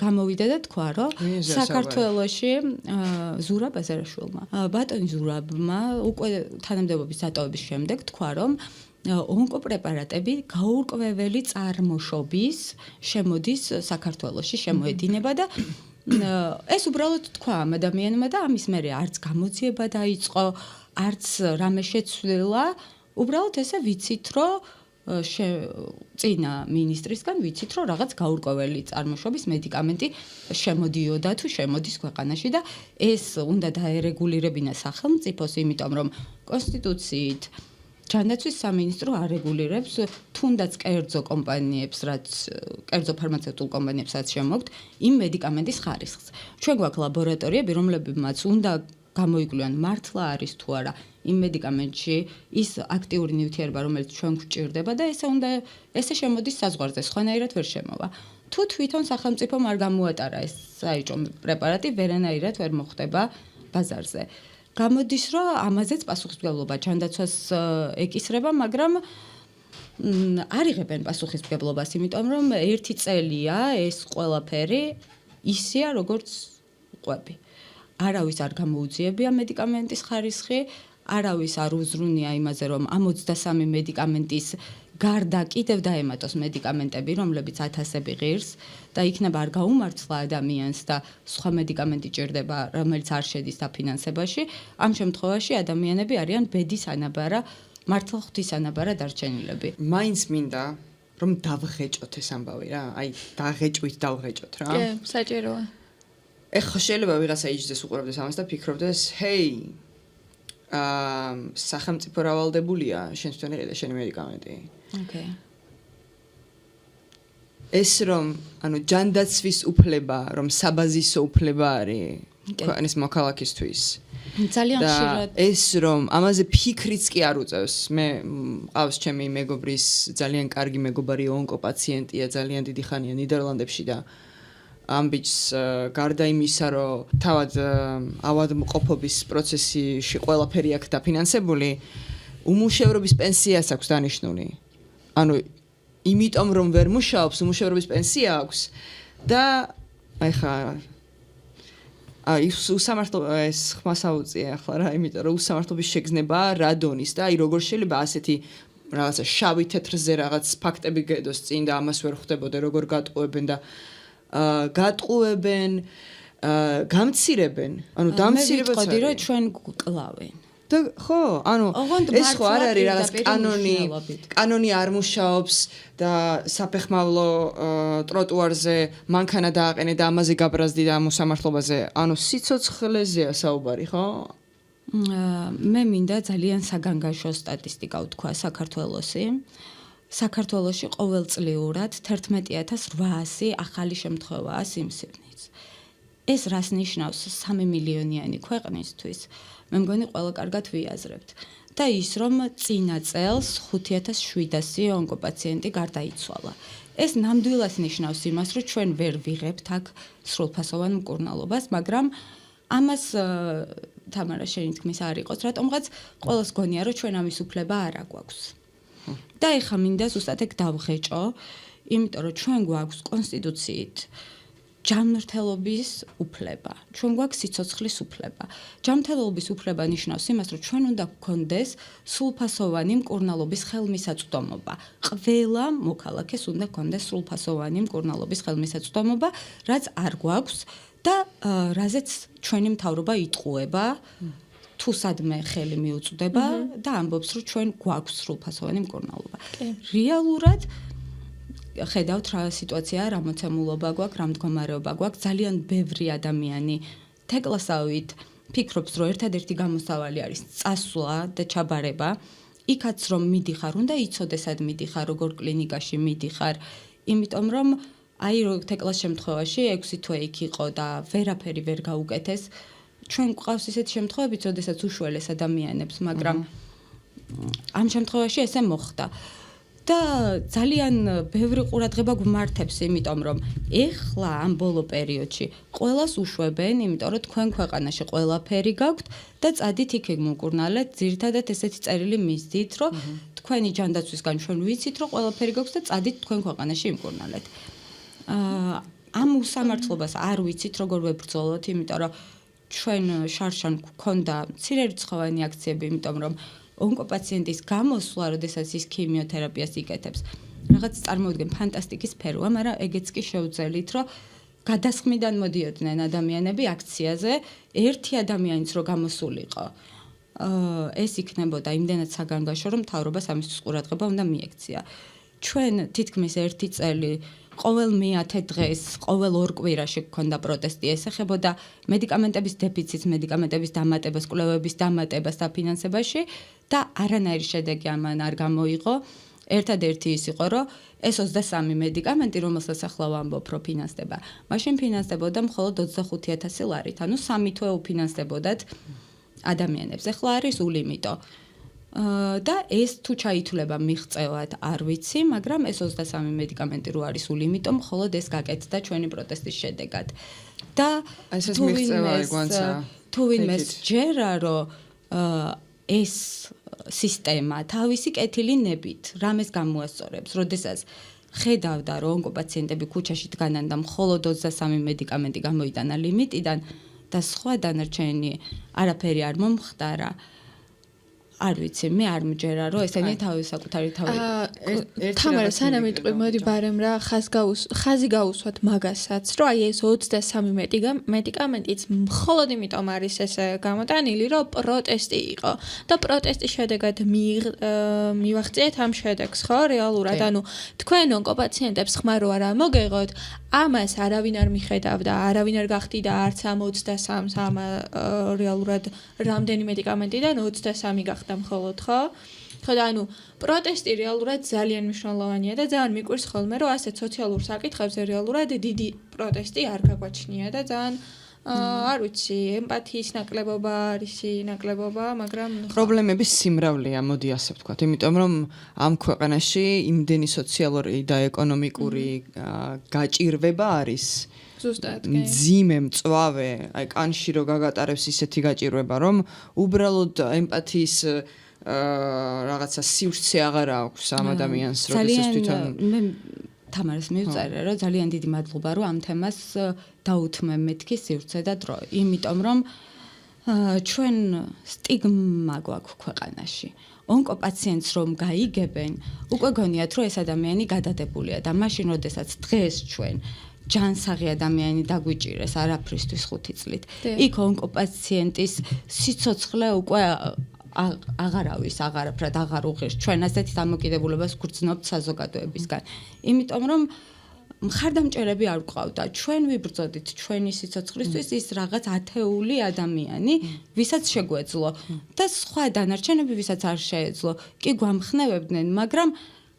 გამოვიდა და თქვა, რომ საქართველოში ზურაბ აზარაშვილმა, ბატონი ზურაბმა უკვე თანამდებობის დატოვების შემდეგ თქვა, რომ ონკოპრეპარატები გაურკვეველი წარმოშობის შემოდის საქართველოში, შემოედინება და ეს უბრალოდ თქვა ამ ადამიანმა და ამის მერე არც გამოძიება დაიწყო, არც რამე შეცვლილა, უბრალოდ ესე ვიცით, რომ წინა მინისტრისგან ვიცით, რომ რაღაც გაურკვეველი წარმოშობის მედიკამენტი შემოდიოდა თუ შემოდის ქვეყანაში და ეს უნდა დაერეგულირებინა სახელმწიფოს, იმიტომ რომ კონსტიტუციით ჯანდაცვის სამინისტრო არეგულირებს თუნდაც კერძო კომპანიებს, რაც კერძო ფარმაცევტულ კომპანიებს რაც შემოგვთ, იმ მედიკამენტის ხარისხს. ჩვენ გვაქვს ლაბორატორიები, რომლებმაც უნდა გამოიკვლიონ მართლა არის თუ არა იმ მედიკამენტში ის აქტიური ნივთიერება, რომელიც ჩვენ გვჭირდება და ესე შემოდის საზღვარზე, სხვანაირად ვერ შემოვა. თუ თვითონ სახელმწიფომ არ გამოატარა ეს საიჭო პრეპარატი, ვერანაირად ვერ მოხდება ბაზარზე. გამოდის, რომ ამაზეც პასუხისმგებლობა ჯანდაცვას ეკისრება, მაგრამ არ იღებენ პასუხისმგებლობას, იმიტომ რომ 1 წელია ეს ყველაფერი ისეა, როგორც ყვები. არავის არ გამოუძიებია მედიკამენტის ხარისხი, არავის არ უზრუნია იმაზე, რომ ამ 23 მედიკამენტის გარდა კიდევ დაემატოს მედიკამენტები, რომლებიც ათასები ღირს და იქნება არ გაუმართლა ადამიანს და სხვა მედიკამენტი ჭირდება, რომელიც არ შედის დაფინანსებაში, ამ შემთხვევაში ადამიანები არიან ბედის ანაბარა, მართლა ღვთის ანაბარა დარჩენილები. მაინც მინდა რომ დავღეჭოთ ეს ამბავი რა, აი დაღეჭვით დავღეჭოთ რა. კი, საჭიროა. ეხლა შეიძლება ვიღაცა იჯდეს უყურებდეს ამას და ფიქრობდეს, ჰეი, სახელმწიფო რავალდებულია, შენ თვითონ იყიდე შენი მედიკამენტი. ოკეი. ეს რომ, ანუ ჯანდაცვის უფლება, რომ საბაზისო უფლება არის ქვეყნის მოქალაქისთვის. ძალიან ხშირად ეს რომ ამაზე ფიქრიც კი არ უწევს. მე მყავს ჩემი მეგობრის ძალიან კარგი მეგობარი ონკოპაციენტია, ძალიან დიდი ხანია ნიდერლანდებში და ამ ბიჭს გარდა იმისა, რომ თავად ავადმყოფობის პროცესში ყველაფერი აქვს დაფინანსებული, უმუშევრობის პენსიას აქვს დანიშნული. ანუ იმიტომ რომ ვერ მუშაობს, უმუშევრობის პენსია აქვს და ეხლა უსამართლობა ეს ხმას აუწია ახლა რა, იმიტომ რომ უსამართლობის შეგრძნება რა დონის და აი როგორ შეიძლება ასეთი რაღაცა შავი თეთრზე რაღაც ფაქტები გედოს წინ და ამას ვერ ხვდებოდე, როგორ გატყუებენ და გატყუებენ, გამცირებენ. ანუ დამცირებაც მე ვიტყოდი, რომ ჩვენ გვკლავენ. და ხო, ანუ ეს ხო არ არის რაღაც კანონი არ მუშაობს და საფეხმავლო ტროტუარზე მანქანა დააყენე და ამაზე გაბრაზდი და მოსამართლობაზე, ანუ სიცოცხლეზეა საუბარი, ხო? მე მინდა ძალიან საგანგაშო სტატისტიკა ვთქვა საქართველოსი. საქართველოში ყოველწლიურად 11800 ახალი შემთხვევაა სიმსივნეის. ეს რას ნიშნავს 3 მილიონიანი ქვეყნისთვის? მე მგონი ყველა კარგად ვიაზრებთ. და ის რომ წინა წელს 5700 ონკოპაციენტი გარდაიცვალა. ეს ნამდვილად ნიშნავს იმას, რომ ჩვენ ვერ ვიღებთ აქ სრულფასოვან მკურნალობას, მაგრამ ამას თამარა შენი თქმის არ იყოს, რატომღაც ყველას გონია, რომ ჩვენ ამის უფლება არ აგვაქვს. და ეხა მინდა ზუსტად ეგ დავღეჭო, იმიტომ რომ ჩვენ გვაქვს კონსტიტუციით ჯანმრთელობის უფლება. ჩვენ გვაქვს სიცოცხლის უფლება. ჯანმრთელობის უფლება ნიშნავს იმას, რომ ჩვენ უნდა გქონდეს სრულფასოვანი მკურნალობის ხელმისაწვდომობა. ყველა მოქალაქეს უნდა გქონდეს სრულფასოვანი მკურნალობის ხელმისაწვდომობა, რაც არ გვაქვს და რაზეც ჩვენი მთავრობა იტყუება. თუ სადმე ხელი მიუწვდება და ამბობს, რომ ჩვენ გვაქვს სრულფასოვანი მკურნალობა. რეალურად ხედავთ რა სიტუაციაა, რა მოცემულობა გვაქვს, რა მდგომარეობა გვაქვს, ძალიან ბევრი ადამიანი თეკლასავით ფიქრობს, რომ ერთადერთი გამოსავალი არის წასვლა და ჩაბარება, იქაც რომ მიდიხარ, უნდა იცოდეს სად მიდიხარ, როგორ კლინიკაში მიდიხარ, იმიტომ რომ აი რო თეკლას შემთხვევაში 6 თვე იქ იყო და ვერაფერი ვერ გაუკეთეს. ჩვენ გვყავს ისეთი შემთხვევებიც, როდესაც უშველეს ადამიანებს, მაგრამ ამ შემთხვევაში ესე მოხდა. და ძალიან ბევრი ყურადღება გვმართებს, იმიტომ რომ ეხლა ამ ბოლო პერიოდში ყველას უშვებენ, იმიტომ რომ თქვენ ქვეყანაში ყველაფერი გაქვთ და წადით იქ მოკურნალეთ, ძირითადად ესეთი წერილი მისდით, რომ თქვენი ჯანდაცვისგან ჩვენ ვიცით, რომ ყველაფერი გაქვთ და წადით თქვენ ქვეყანაში იმკურნალეთ. ამ უსამართლობას არ ვიცით, როგორ ვებრძოლოთ, იმიტომ რომ ჩვენ შარშან გვქონდა მცირერიცხოვანი აქციები, იმიტომ რომ ონკოპაციენტის გამოსვლა, როდესაც ის ქიმიოთერაპიას იკეთებს, რაღაც წარმოუდგენ ფანტასტიკის სფეროა, მაგრამ ეგეც კი შევძელით, რომ გადასხმიდან მოდიოდნენ ადამიანები აქციაზე, ერთი ადამიანიც რო გამოსულიყო. ეს იქნებოდა იმდენად საგანგაშო, რომ მთავრობას ამისთვის ყურადღება უნდა მიექცია. ჩვენ თითქმის ერთი წელი ყოველ მე-10 დღეს, ყოველ 2 კვირაში გქონდა პროტესტი, ეს ეხებოდა მედიკამენტების დეფიციტს, მედიკამენტების დამატებას, კვლევების დამატებას დაფინანსებაში და არანაირი შედეგი ამან არ გამოიღო. ერთადერთი ის იყო, რომ ეს 23 მედიკამენტი, რომელსაც ახლა ვამბობ, რომ ფინანსდება, მაშინ ფინანსდებოდა მხოლოდ 25,000 ლარით, ანუ 3 თვე უფინანსდებოდათ ადამიანებს. ახლა არის ულიმიტო. და ეს თუ ჩაითვლება მიღწევად არ ვიცი, მაგრამ ეს 23 მედიკამენტი რო არის ულიმიტო, მხოლოდ ეს გაკეთდა ჩვენი პროტესტის შედეგად. და თუ ვინმეს ჯერა, რომ ეს სისტემა თავისი კეთილი ნებით რამეს გამოასწორებს, როდესაც ხედავდა, რომ ონკოპაციენტები ქუჩაში დგანან და მხოლოდ 23 მედიკამენტი გამოიტანა ლიმიტიდან და სხვა დანარჩენი არაფერი არ მომხდარა. არ ვიცი, მე არ მჯერა, რომ ესენი საკუთარი თავი. თამარა, სანამ იტყვი, მოდი ბარემ რა ხაზი გაუსვათ მაგასაც, რომ აი ეს 23 მედიკამენტიც მხოლოდ იმიტომ არის ეს გამოტანილი, რომ პროტესტი იყო და პროტესტის შედეგად მივახციეთ ამ შედეგს, ხო, რეალურად, ანუ თქვენ ონკოპაციენტებს ხმა რო არ მოგეღოთ, ამას არავინ არ მიხედავდა, არავინ არ გახდიდა არც ამ 23-ს, ამ რეალურად რამდენი მედიკამენტიდან 23 გახდა მხოლოდ, ხო? ხო და ანუ პროტესტი რეალურად ძალიან მნიშვნელოვანია და ძალიან მიკვირს ხოლმე, რომ ასეთ სოციალურ საკითხებზე რეალურად დიდი პროტესტი არ გაგვაჩნია და ძალიან არ ვიცი, ემპათიის ნაკლებობა არის ნაკლებობა, მაგრამ პრობლემების სიმრავლეა, მოდი ასე ვთქვათ, იმიტომ რომ ამ ქვეყანაში იმდენი სოციალური და ეკონომიკური გაჭირვება არის. ზუსტად, კი. მძიმე, მწვავე, აი კანში რო გაგატარებს ისეთი გაჭირვება, რომ უბრალოდ ემპათიის რაღაცა სივრცე აღარ აქვს ამ ადამიანს, როდესაც თვითონ მე თამარას მივწერე, რომ ძალიან დიდი მადლობა, რომ ამ თემას დაუთმე მეთქი სივრცე და დრო, იმიტომ რომ ჩვენ სტიგმა გვაქვს ქვეყანაში. ონკოპაციენტს რომ გაიგებენ, უკვე გონიათ, რომ ეს ადამიანი გადადებულია და მაშინ, როდესაც დღეს ჩვენ ჯანსაღი ადამიანი დაგვიჭირეს არაფრისთვის 5 წლით. იქ ონკოპაციენტის სიცოცხლე უკვე აღარაფრად აღარ უღირს. ჩვენ ასეთი დამოკიდებულებას გვგრძნობთ საზოგადოებისგან. იმიტომ რომ მხარდამჭერები არ გვყავდა. ჩვენ ვიბრძოდით ჩვენი სიცოცხლისთვის ის რაღაც ათეული ადამიანი, ვისაც შეგვეძლო და სხვა დანარჩენები, ვისაც არ შეეძლო. კი გვამხნევებდნენ, მაგრამ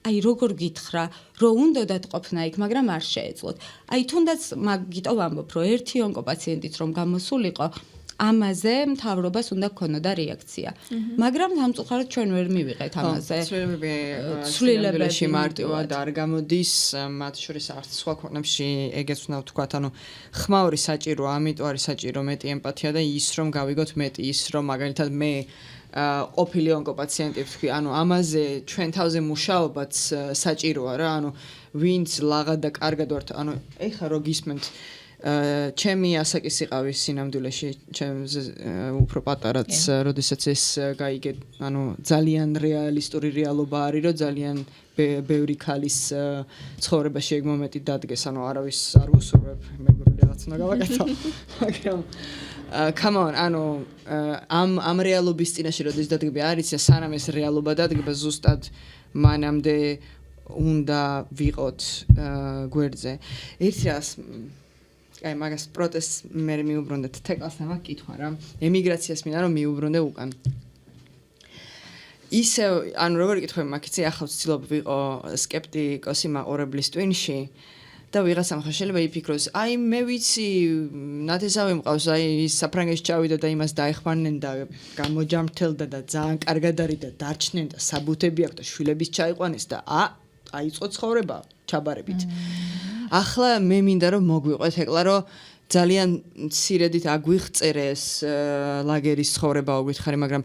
აი როგორ გითხრა, რომ უნდათ ყოფნა იქ, მაგრამ არ შეეძლოთ. აი თუნდაც მაგიტო ვამბობ, რომ ერთი ონკოპაციენტიც რომ გამოსულიყო, ამაზე მთავრობას უნდა გქონოდა რეაქცია. მაგრამ სამწუხაროდ ჩვენ ვერ მივიღეთ ამაზე. ცვლილებებში მარტივად არ გამოდის, მათ შორის არც სხვა ქვეყნებში ეგეც უნდა ვთქვათ, ანუ ხმაური საჭიროა, ამიტომ არის საჭირო მეტი ემპათია და ის რომ გავიგოთ მეტი, ის რომ მაგალითად მე ყოფილი ონკოპაციენტი ვთქვი, ანუ ამაზე ჩვენ თავზე მუშაობაც საჭიროა რა, ანუ ვინც ლაღად და კარგად ვართ, ანუ ეხა რო გისმენთ ჩემი ასაკის იყავის სინამდვილეში, ჩემზე უფრო პატარაც, როდესაც ეს გაიგე, ანუ ძალიან რეალისტური რეალობა არის, რომ ძალიან ბევრი ქალის ცხოვრებაში ეგ მომენტი დადგეს, ანუ არავის არ უსურვებ, მეგრული რაღაც უნდა გავაკეთო, მაგრამ come on, ანუ ამ რეალობის წინაშე როდის დადგება არის, სანამ ეს რეალობა დადგება, ზუსტად მანამდე უნდა ვიყოთ გვერდზე. ერთი რას აი მაგას პროტესტს მე მიუბრუნდეთ თეკლას და მაგ კითხვა რა. ემიგრაციას მინდა რომ მიუბრუნდე უკან. ისე ანუ როგორ იკითხები მაგიცი ახლა ვცდილობ ვიყო სკეპტიკოსი მაყურებლის ტვინში და ვიღაცამ ხა შეიძლება იფიქროს აი მე ვიცი ნათესავი მყავს აი ის საფრანგეთში ჩავიდა და იმას დაეხმარნენ და გამოჯამრთელდა და ძალიან კარგად არის და დარჩნენ და საბუთები აქვს და შვილების ჩაიყვანეს და აიწყო ცხოვრება ჩაბარებით. ახლა მე მინდა რომ მოგვიყვეთ ეკლა რომ ძალიან მცირედით აგვიღწერეს ლაგერის ცხოვრება უგითხარი მაგრამ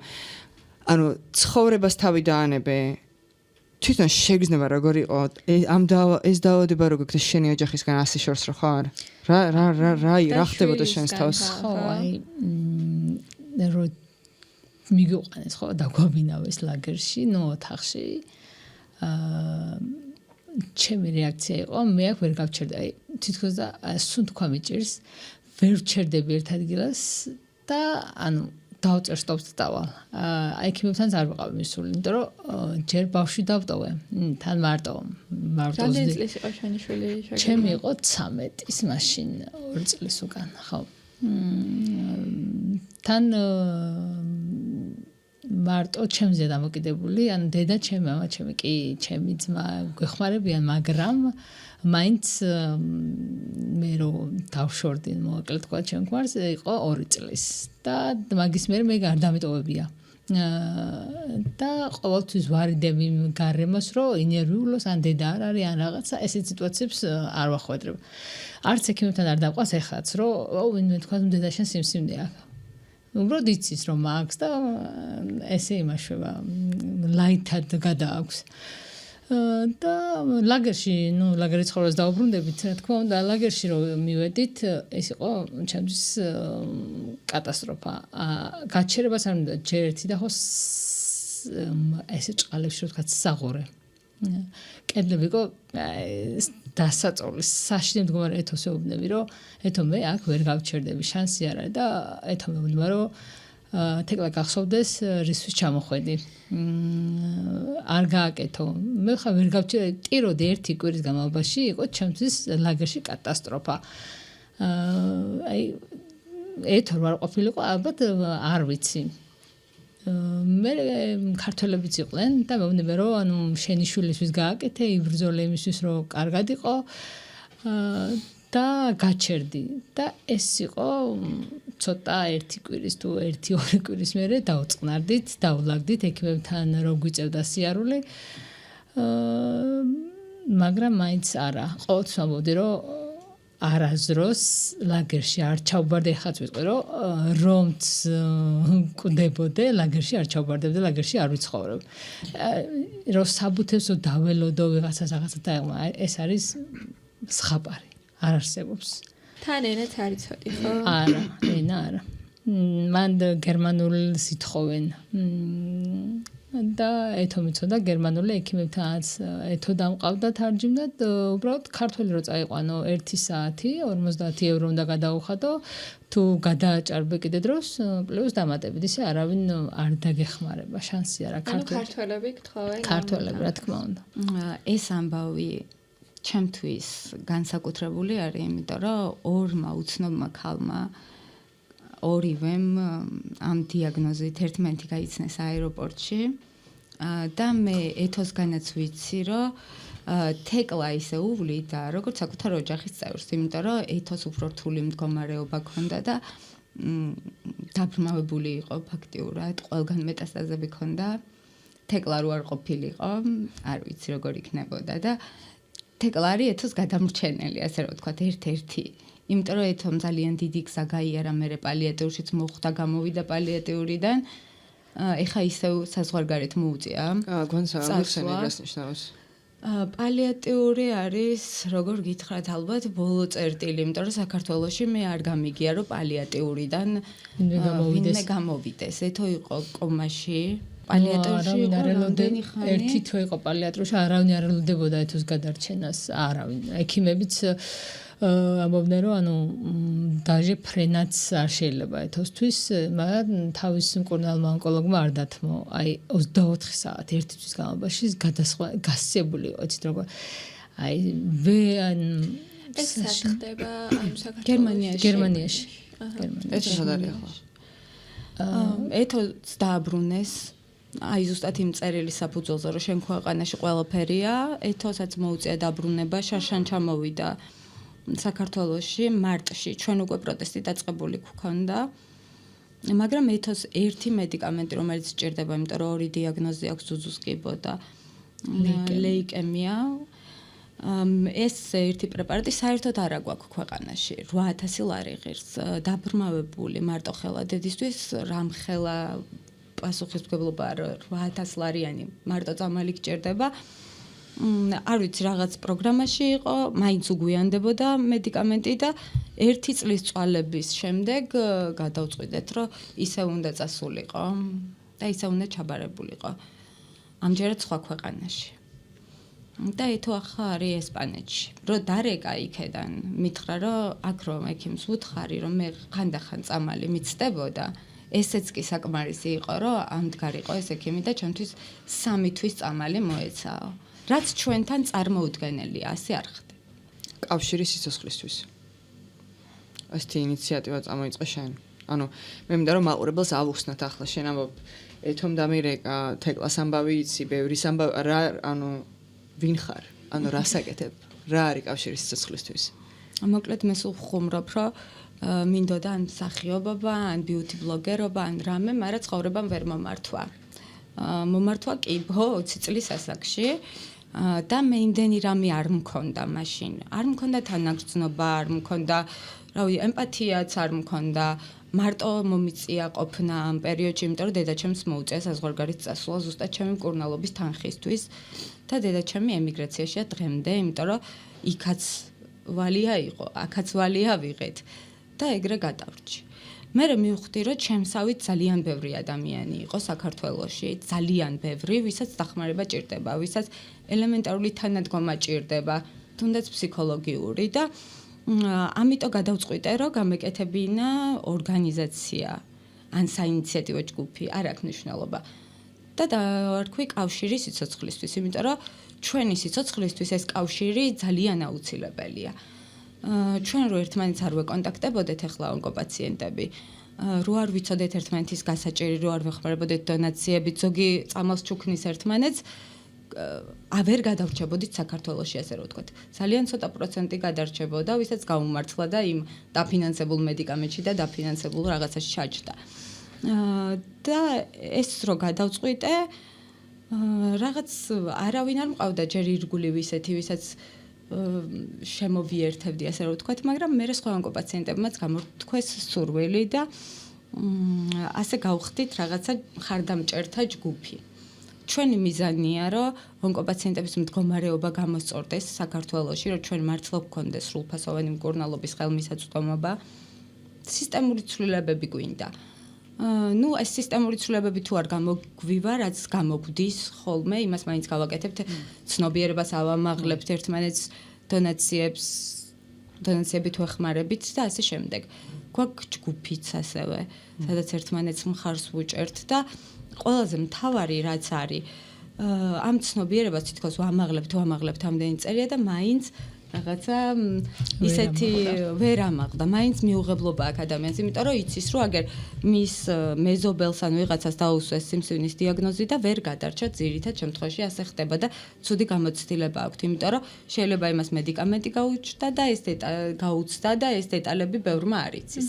ანუ ცხოვრებას თავი დაანებე თვითონ შეგრძნება როგორ იყო ეს დაავადება როგორ გქონდა შენი ოჯახისგან 100 შორს რო ხარ რა ხდებოდა შენს თავს ხო აი რო მიგვიყანეს ხო დაგვაბინავეს ლაგერში ნუ ოთახში ჩემი რეაქცია იყო მე აქ ვერ გავჩერდა აი თითქოს და სულ თქვა მიჭირს ვერ ვჩერდები ერთ ადგილას და ანუ დავწერ სტოპს დავალ. აი ექიმებთან არ ვიყავ მისული, იმიტომ რომ ჯერ ბავშვი დავტოვე. თან მარტო. რამდენი წლის იყო შენი შვილი? ჩემი იყო 13 ის მაშინ 2 წლის უკან, ხო. თან მარტო ჩემზე დამოკიდებული, ანუ დედა ჩემი, მამა ჩემი კი, ჩემი ძმა გვეხმარებიან, მაგრამ მაინც მე რომ დავშორდი მოკლედ თქვა ჩემ გვარს იყო 2 წლის და მაგის მე არ დამიტოვებია და ყოველთვის ვარიდები გარემოს რომ ინერვიულოს ან დედა არ არის ან რაღაცა ესეთ სიტუაციებს არ ვახვედრებ არც ექიმებთან არ დავყვას ეხლაც რომ ვინმე თქვა დედა შენ სიმსივნე აქვს უბრალოდ იცის რომ აქვს და ესე იმაშვება ლაითად გადააქვს და ლაგერში, ნუ ლაგერის ცხოვრებას დაუბრუნდებით, რა თქმა უნდა, ლაგერში რომ მივედით, ეს იყო ჩემთვის კატასტროფა. გაჩერებას არ მინდა ჯერ ერთი და ხო ესე ჭყალებში რო თქვა საღორე. კედლები იყო დასაწოლი, საშინე მდგომარე ეთოს ეუბნები, რომ ეთო მე აქ ვერ გავჩერდები, შანსი არ არის და ეთო მეუბნება, რომ თეკლა გახსოვდეს რისთვის ჩამოხვედი. არ გააკეთო. მე ხა ვერ გავჩერდი, ტიროდი ერთი კვირის განმავლობაში იყო ჩემთვის ლაგერში კატასტროფა. აი ეთო არ ყოფილიყო, ალბათ არ ვიცი. მე ქართველებიც იყვნენ და მეუბნება რომ ანუ შენი შვილისთვის გააკეთე, იბრძოლე იმისთვის რომ კარგად იყო. და გაჩერდი და ეს იყო ცოტა ერთი კვირის თუ 1-2 კვირის მერე დავწყნარდით, დავლაგდით ექიმებთან რო გვიწევდა სიარული. მაგრამ მაინც არა. ყოველთვის ამბობდი რომ არაზროს ლაგერში არ ჩავბარდე, ხაც ვიტყვი რომც კვდებოდე, ლაგერში არ ჩავბარდებდე, ლაგერში არ ვიცხოვრებ. რომ საბუთებს დაველოდო ვიღაცას რაღაცა დაეღმა, ეს არის სხაპარი. არ არსებობს. თან ენაც არ იცოდი, ხო? არა, ენა არა. მან გერმანულს ითხოვენ. და ეთო მიცოდა გერმანული ექიმებთანაც ეთო დამყავდა თარჯიმნად, უბრალოდ ქართველი რო წაიყვანო 1 საათი 50 ევრო უნდა გადაუხადო, თუ გადააჭარბე კიდე დროს, პლუს დამატებით ისე არავინ არ დაგეხმარება, შანსი არა ქართველები გთხოვენ. ქართველები რა თქმა უნდა. ეს ამბავი ჩემთვის განსაკუთრებული არის, იმიტომ რომ ორმა უცნობმა ქალმა ორივემ ამ დიაგნოზით ერთმანეთი გაიცნეს აეროპორტში და მე ეთოსგანაც ვიცი, რომ თეკლა ისე უვლიდა, როგორც საკუთარ ოჯახის წევრს, იმიტომ რომ ეთოს უფრო რთული მდგომარეობა ჰქონდა და დაბრმავებული იყო ფაქტიურად, ყველგან მეტასტაზები ჰქონდა, თეკლა რო არ ყოფილიყო, არ ვიცი როგორ იქნებოდა და თეკლა არის ეთოს გადამრჩენელი, ასე რომ ვთქვათ, ერთ-ერთი. იმიტომ რომ ეთომ ძალიან დიდი გზა გაიარა მერე პალიატიურშიც მოხვდა, გამოვიდა პალიატიურიდან. ეხა ისევ საზღვარგარეთ მოუწია. გონსა ამხსენი რას ნიშნავს? პალიატიური არის, როგორ გითხრათ, ალბათ ბოლო წერტილი, იმიტომ რომ საქართველოში მე არ გამიგია, რომ პალიატიურიდან ვინმე გამოვიდეს. ეთო იყო კომაში. პალიატორში რამდენი ხანი? ერთი თვე იყო პალიატორში, არავინ არ ელოდებოდა ეთოს გადარჩენას, არავინ. ექიმებიც ამბობდნენ, რომ ანუ დაჟე ფრენაც არ შეიძლება ეთოსთვის, მაგრამ თავის მკურნალმა ონკოლოგმა არ დათმო. აი 24 საათი ერთი თვის განმავლობაში გასწებული იყო, იცით როგორ. აი ეს ხდება აი გერმანიაში. გერმანიაში. ეს სად არის ახლა? ეთოს დააბრუნეს აი ზუსტად იმ წერილის საფუძველზე რომ შენ ქვეყანაში ყველაფერია, ეთოსაც მოუწია დაბრუნება, შარშან ჩამოვიდა საქართველოში მარტში, ჩვენ უკვე პროტესტი დაწყებული გვქონდა. მაგრამ ეთოს ერთი მედიკამენტი რომელიც სჭირდება, იმიტომ რომ ორი დიაგნოზი აქვს ძუძუს კიბო და ლეიკემია. ეს ერთი პრეპარატი საერთოდ არ აქვს ქვეყანაში. 8000 ლარი ღირს დაბრმავებული მარტო ხელა დედისთვის რამხელა პასუხისმგებლობა 8000 ლარიანი მარტო წამალი გჭირდება. არ ვიცი რაღაც პროგრამაში იყო, მაინც უგვიანდებოდა მედიკამენტი და 1 წლის წვალების შემდეგ გადავწყვიტეთ, რომ ისე უნდა წასულიყო და ისე უნდა ჩაბარებულიყო. ამჯერად სხვა ქვეყანაში. და ეთო ახლა არის ესპანეთში. რომ დარეკა იქედან, მითხრა, რომ აქ რომ ექიმს ვუთხარი, რომ მე ხანდახან წამალი მიცდებოდა, ესეც კი საკმარისი იყო, რომ ამდგარიყო ეს ექიმი და ჩემთვის 3 თვის წამალი მოეცაო. რაც ჩვენთან წარმოუდგენელია, ასე არ ხდება. კავშირი სიცოცხლისთვის. ასეთი ინიციატივა წამოიწყე შენ. ანუ მე მინდა რომ მაყურებელს ავუხსნათ ახლა შენ ამბობ ეთომ დამირეკა თეკლას ამბავი იცი, ბევრის ამბავი რა ანუ ვინ ხარ? ანუ რას აკეთებ? რა არის კავშირი სიცოცხლისთვის? მოკლედ მე სულ ხუმრობ, რომ მინდოდა ან მსახიობობა, ან ბიუთი ბლოგერობა, ან რამე, მაგრამ ცხოვრებამ ვერ მომართვა. მომართვა კი 20 წლის ასაკში და მე იმდენი რამე არ მქონდა მაშინ. არ მქონდა თანაგრძნობა, არ მქონდა, რავი, ემპათიაც არ მქონდა. მარტო მომიწია ყოფნა ამ პერიოდში, იმიტომ რომ დედაჩემს მოუწია საზღვარგარეთ წასვლა ზუსტად ჩემი მკურნალობის თანხისთვის და დედაჩემი ემიგრაციაშია დღემდე, იმიტომ რომ იქაც ვალია იყო, აქაც ვალია ვიღეთ და ეგრე გადავრჩი. მე მივხვდი, რომ ჩემსავით ძალიან ბევრი ადამიანი იყო საქართველოში, ძალიან ბევრი, ვისაც დახმარება ჭირდება, ვისაც ელემენტარული თანადგომა ჭირდება, თუნდაც ფსიქოლოგიური და ამიტომ გადავწყვიტე, რომ გამეკეთებინა ორგანიზაცია ან საინიციატივო ჯგუფი, არ აქვს მნიშვნელობა. და დავარქვი კავშირი სიცოცხლისთვის, იმიტომ რომ ჩვენი სიცოცხლისთვის ეს კავშირი ძალიან აუცილებელია. ჩვენ რო ერთმანეთს არ ვეკონტაქტებოდეთ ახლა ონკოპაციენტები, რო არ ვიცოდეთ ერთმანეთის გასაჭირი, რო არ ვეხმარებოდეთ დონაციებით, ზოგი წამალს ჩუქნის ერთმანეთს, ვერ გადავრჩებოდით საქართველოში, ასე რომ ვთქვათ. ძალიან ცოტა პროცენტი გადარჩებოდა, ვისაც გაუმართლა და იმ დაფინანსებულ მედიკამენტში და დაფინანსებულ რაღაცაში ჩაჯდა. და ეს რო გადავწყვიტე, რაღაც არავინ არ მყავდა ჯერ ირგვლივ ისეთი, ვისაც შემოვიერთებდი, ასე რომ ვთქვათ, მაგრამ მე სხვა ონკოპაციენტებმაც გამოთქვეს სურვილი და ასე გავხდით რაღაცა ხარდამჭერთა ჯგუფი. ჩვენი მიზანია, რომ ონკოპაციენტების მდგომარეობა გამოსწორდეს საქართველოში, რომ ჩვენ მართლა გვქონდეს სრულფასოვანი მკურნალობის ხელმისაწვდომობა, სისტემური ცვლილებები გვინდა. ეს სისტემური ცვლილებები თუ არ გამოგვივა, რაც გამოგვდის ხოლმე, იმას მაინც გავაკეთებთ, ცნობიერებას ავამაღლებთ ერთმანეთს, დონაციებით ვეხმარებით და ასე შემდეგ. გვაქვს ჯგუფიც ასევე, სადაც ერთმანეთს მხარს ვუჭერთ და ყველაზე მთავარი რაც არის, ამ ცნობიერებას თითქოს ვამაღლებთ ამდენი წელია და მაინც რაღაცა ისეთი ვერ ამაღდა, მაინც მიუღებლობა აქვს ადამიანს, იმიტომ რომ იცის, რომ აგერ მის მეზობელს ან ვიღაცას დაუსვეს სიმსივნის დიაგნოზი და ვერ გადარჩა, ძირითად შემთხვევაში ასე ხდება და ცუდი გამოცდილება აქვს, იმიტომ რომ შეიძლება იმას მედიკამენტი გაუჩნდა და ეს დეტალები ბევრმა არ იცის.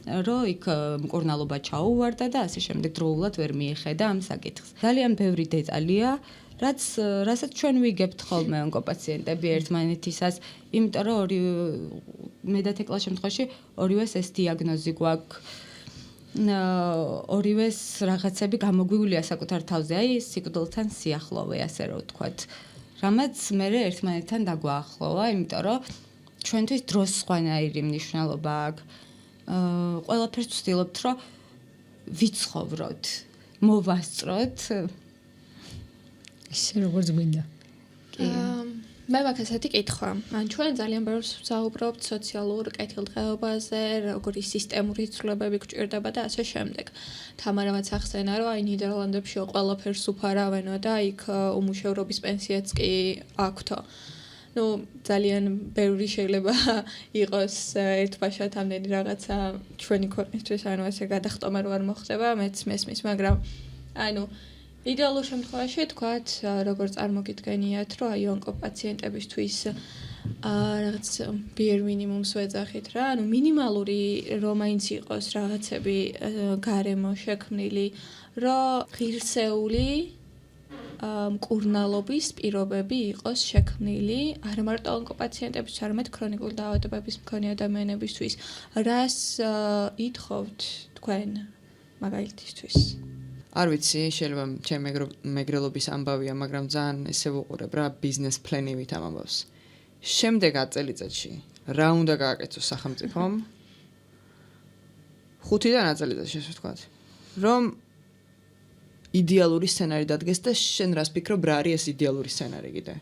რომ იქ მკურნალობა ჩაუვარდა და ასე შემდეგ დროულად ვერ მიეხედა ამ საკითხს. ძალიან ბევრი დეტალია, რასაც ჩვენ ვიგებთ ხოლმე ონკოპაციენტები ერთმანეთისას, იმიტომ რომ მე და თეკლას შემთხვევაში ორივეს ეს დიაგნოზი გვაქვს. ორივეს რაღაცები გამოგვივლია საკუთარ თავზე, აი სიკვდილთან სიახლოვე, ასე რომ ვთქვათ. რამაც მე ერთმანეთთან დაგვაახლოვა, იმიტომ რომ ჩვენთვის დროს სხვანაირი მნიშვნელობა აქვს. ყველაფერს ვცდილობთ, რომ ვიცხოვროთ, მოვასწროთ. ისე როგორც გვინდა. მე მაქვს ესეთი კითხვა. ჩვენ ძალიან ბევრს ვსაუბრობთ სოციალურ კეთილდღეობაზე, როგორი სისტემური ცვლილებები გვჭირდება და ასე შემდეგ. თამარამაც ახსენა, რომ აი ნიდერლანდებში ყველაფერს უფარავენო და იქ უმუშევრობის პენსიაც კი აქვთო. ну ძალიან ბევრი შეიძლება იყოს ერთბაშად ამდენი რაღაცა ჩვენი ქვეყნისთვის ანუ ესე გადახტომა რო არ მოხდება მეც მესმის მაგრამ ანუ იდეალურ შემთხვევაში თქვათ როგორ წარმოგიდგენიათ რომ აი ონკოპაციენტებისთვის რაღაც ბიერ მინიმუმს ვეძახით რა ანუ მინიმალური რომ მაინც იყოს რაღაცები გარემო შექმნილი რომ ღირსეული მკურნალობის პირობები იყოს შექმნილი არა მარტო ონკოპაციენტებისთვის, არამედ ქრონიკული დაავადებების მქონე ადამიანებისთვის. რას ითხოვთ თქვენ მაგალითისთვის? არ ვიცი, შეიძლება ჩემი მეგრელობის ამბავია, მაგრამ ძალიან ესე ვუყურებ რა ბიზნეს პლანივით ამ ამბავს. შემდეგ 10 წელიწადში რა უნდა გააკეთოს სახელმწიფომ? 5-დან 10 წელიწადში ესე ვთქვათ. რომ იდეალური სცენარი დადგეს და შენ რას ფიქრობ რა არის ეს იდეალური სცენარი კიდე?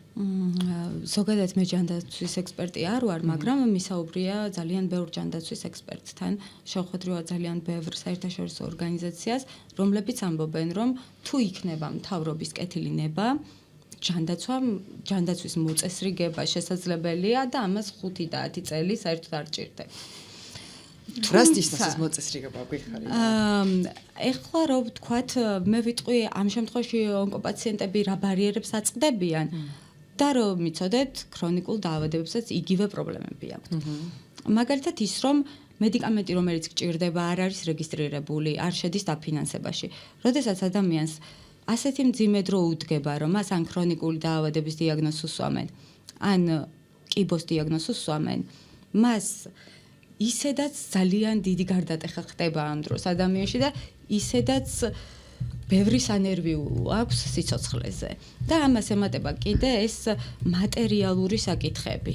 ზოგადად მე ჯანდაცვის ექსპერტი არ ვარ, მაგრამ მისაუბრია ძალიან ბევრ ჯანდაცვის ექსპერტთან, შევხვედრია ძალიან ბევრ საერთაშორისო ორგანიზაციას, რომლებიც ამბობენ, რომ თუ იქნება მთავრობის კეთილი ნება, ჯანდაცვის მოწესრიგება შესაძლებელია და ამას 5 და 10 წელი საერთოდ არ ჭირდება. რას ისწავლეს მოწესრიგება გვიხარია? ეხლა რო ვთქვათ, მე ვიტყვი ამ შემთხვევაში ონკოპაციენტები რა ბარიერებს აწყდებიან და რომ მიცოდეთ ქრონიკულ დაავადებებსაც იგივე პრობლემები აქვთ. მაგალითად ის რომ მედიკამენტი რომელიც გჭირდება არ არის რეგისტრირებული, არ შედის დაფინანსებაში. როდესაც ადამიანს ასეთი მძიმე დრო უდგება, რომ მას ან ქრონიკული დაავადების დიაგნოზს უსვამენ, ან კიბოს დიაგნოზს უსვამენ, მას ისედაც ძალიან დიდი გარდატეხა ხდება ამ დროს ადამიანში და ისედაც ბევრი სანერვიულო აქვს სიცოცხლეზე და ამას ემატება კიდე ეს მატერიალური საკითხები.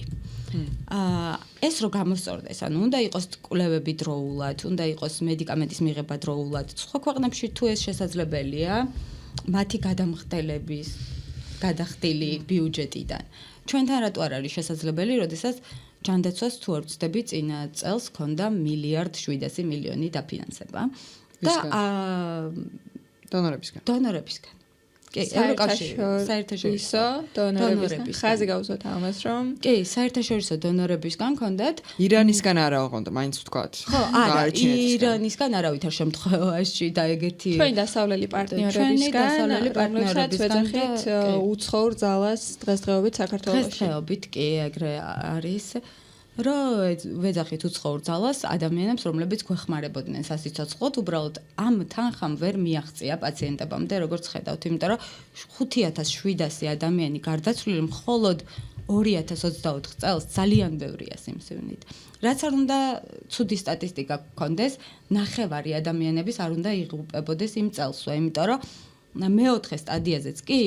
ეს რო გამოსწორდეს, ანუ უნდა იყოს კვლევები დროულად, უნდა იყოს მედიკამენტის მიღება დროულად. სხვა ქვეყნებში თუ ეს შესაძლებელია, მათი გადამხდელების გადახდილი ბიუჯეტიდან. ჩვენთან რატო არ არის შესაძლებელი, როდესაც ჯანდაცვას თუ არ ვწდები წინა წელს ქონდა 1.7 მილიონი დაფინანსება და დონორებისგან. კი, საერთაშორისო დონორებისგან. ხაზი გავუზოთ ამას რომ კი, საერთაშორისო დონორებისგან ქონდათ. ირანისგან არა ოღონდ, მაინც ვთქვათ. ხო, არა, ირანისგან არავითარ შემთხვევაში და ეგეთი ჩვენი დასავლელი პარტნიორებისგან, რომლებსაც ვეძახით უცხოურ ძალას დღესდღეობით საქართველოში. დღესდღეობით კი, ეგრე არის. რომ ვეძახით უცხოურ ძალას ადამიანებს, რომლებიც გვეხმარებოდნენ სასიცოცხლოდ, უბრალოდ ამ თანხამ ვერ მიაღწია პაციენტებამდე, როგორც ხედავთ, იმიტომ რომ 5700 ადამიანი გარდაცვლილი მხოლოდ 2024 წელს ძალიან ბევრია სიმსივნით. რაც არ უნდა ცუდი სტატისტიკა გქონდეს, ნახევარი ადამიანების არ უნდა იღუპებოდეს იმ წელსვე, იმიტომ რომ მეოთხე სტადიაზეც კი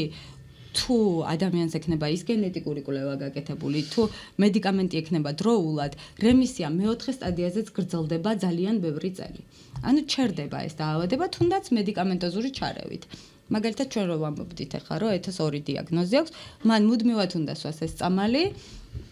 თუ ადამიანს ექნება ის გენეტიკური კვლევა გაკეთებული, თუ მედიკამენტი ექნება დროულად, რემისია მეოთხე სტადიაზეც გრძელდება ძალიან ბევრი წელი. ანუ ჩერდება ეს დაავადება, თუნდაც მედიკამენტოზური ჩარევით. მაგალითად ჩვენ რო ვამბობდით ახლა, რომ ეთოს 2 დიაგნოზი აქვს, მან მუდმივად უნდა სვას ეს წამალი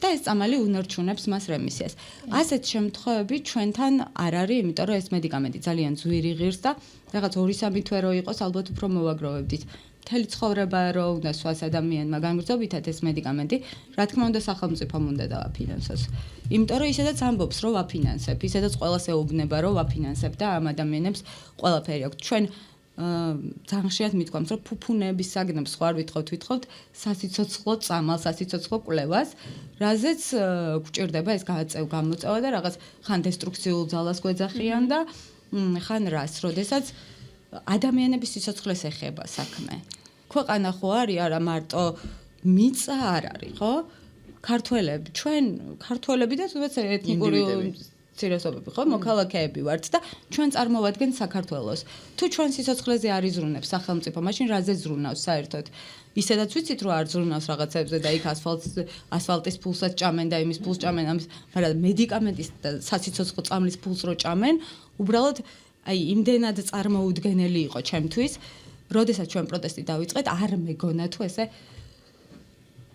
და ეს წამალი უნარჩუნებს მას რემისიას. ასეთ შემთხვევები ჩვენთან არ არის, იმიტომ რომ ეს მედიკამენტი ძალიან ძვირი ღირს და რაღაც 2-3 თვე რო იყოს, ალბათ უფრო მოვაგროვებდით. მთელი ცხოვრება რო უნდა სვას ადამიანმა განგრძობითად ეს მედიკამენტი, რა თქმა უნდა სახელმწიფომ უნდა დავაფინანსოს. იმიტომ რომ ისედაც ამბობს, რომ ვაფინანსებ, ისედაც ყველას ეუბნება, რომ ვაფინანსებ და ამ ადამიანებს ყველაფერი აქვს. ჩვენ ძალიან ხშირად მithქვამთ, რომ ფუფუნების საგნებს ხო არ ვითხოვთ სასიცოცხლო წამალ, სასიცოცხლო კვლევას, რაზეც გვჭირდება ეს გამოწევა და რაღაც ხან დესტრუქციულ ძალას გვეძახიან და ხან რას, როდესაც ადამიანების სიცოცხლეს ეხება საქმე. ქვეყანა ხო არის, არა მარტო მიწა არ არის, ხო? ჩვენ ქართველები და თუნდაც ეთნიკური ცირესობები, ხო? მოქალაქეები ვართ და ჩვენ წარმოვადგენთ საქართველოს. თუ ჩვენ სიცოცხლეზე არ იზრუნებს სახელმწიფო, მაშინ რაზე ზრუნავს საერთოდ? ისედაც ვიცით რომ არ ზრუნავს რაღაცებზე და იქ ასფალტის ფულსაც ჭამენ და იმის ფულს ჭამენ, მაგრამ მედიკამენტის და სასიცოცხლო წამლის ფულს რო ჭამენ, უბრალოდ აი იმდენად წარმოუდგენელი იყო ჩემთვის, როდესაც ჩვენ პროტესტი დავიწყეთ, არ მეგონა თუ ესე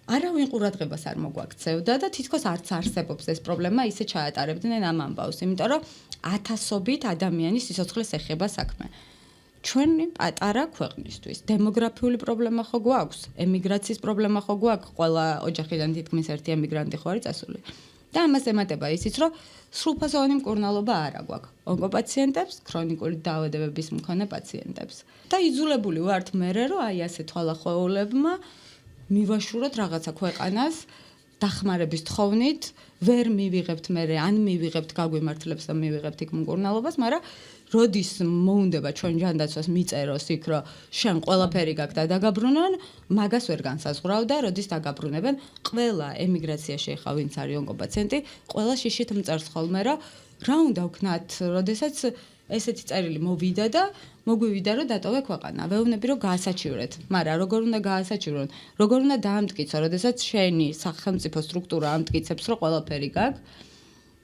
არავინ ყურადღებას არ მოგვაქცევდა და თითქოს არც არსებობს ეს პრობლემა, ისე ჩაატარებდნენ ამ ამბავს, იმიტომ რომ ათასობით ადამიანის სიცოცხლეს ეხება საქმე. ჩვენი პატარა ქვეყნისთვის დემოგრაფიული პრობლემა ხო გვაქვს, ემიგრაციის პრობლემა ხო გვაქვს, ყველა ოჯახიდან თითქმის ერთი ემიგრანტი ხო არის წასული. და ამას ემატება ისიც, რომ სრულფასოვანი მკურნალობა არ აქვს ონკოპაციენტებს, ქრონიკული დაავადებების მქონე პაციენტებს. და იძულებული ვართ მერე, რომ აი ასე თვალახოვლებმა მივაშუროთ რაღაცა ქვეყანას დახმარების თხოვნით, ვერ მივიღებთ მერე, ან მივიღებთ გაგვიმართლებს და მივიღებთ იქ მკურნალობას, მაგრამ როდის მოუნდება ჩვენ ჯანდაცვას მიწეროს იქ, რომ შენ ყველაფერი გაქვს და დაგაბრუნონ, მაგას ვერ განსაზღვრავ და როდის დაგაბრუნებენ, ყველა ემიგრაციაში ხა ვინც არის ონკოპაციენტი, ყველა შიშით მწერს ხოლმე, რომ რა უნდა ვქნათ, როდესაც ესეთი წერილი მოვიდა და მოგვივიდა რომ დატოვე ქვეყანა. ვეუბნები რომ გაასაჩივრეთ, მაგრამ როგორ უნდა გაასაჩივრონ? როგორ უნდა დაამტკიცო, როდესაც შენი სახელმწიფო სტრუქტურა ამტკიცებს რომ ყველაფერი გაქვს?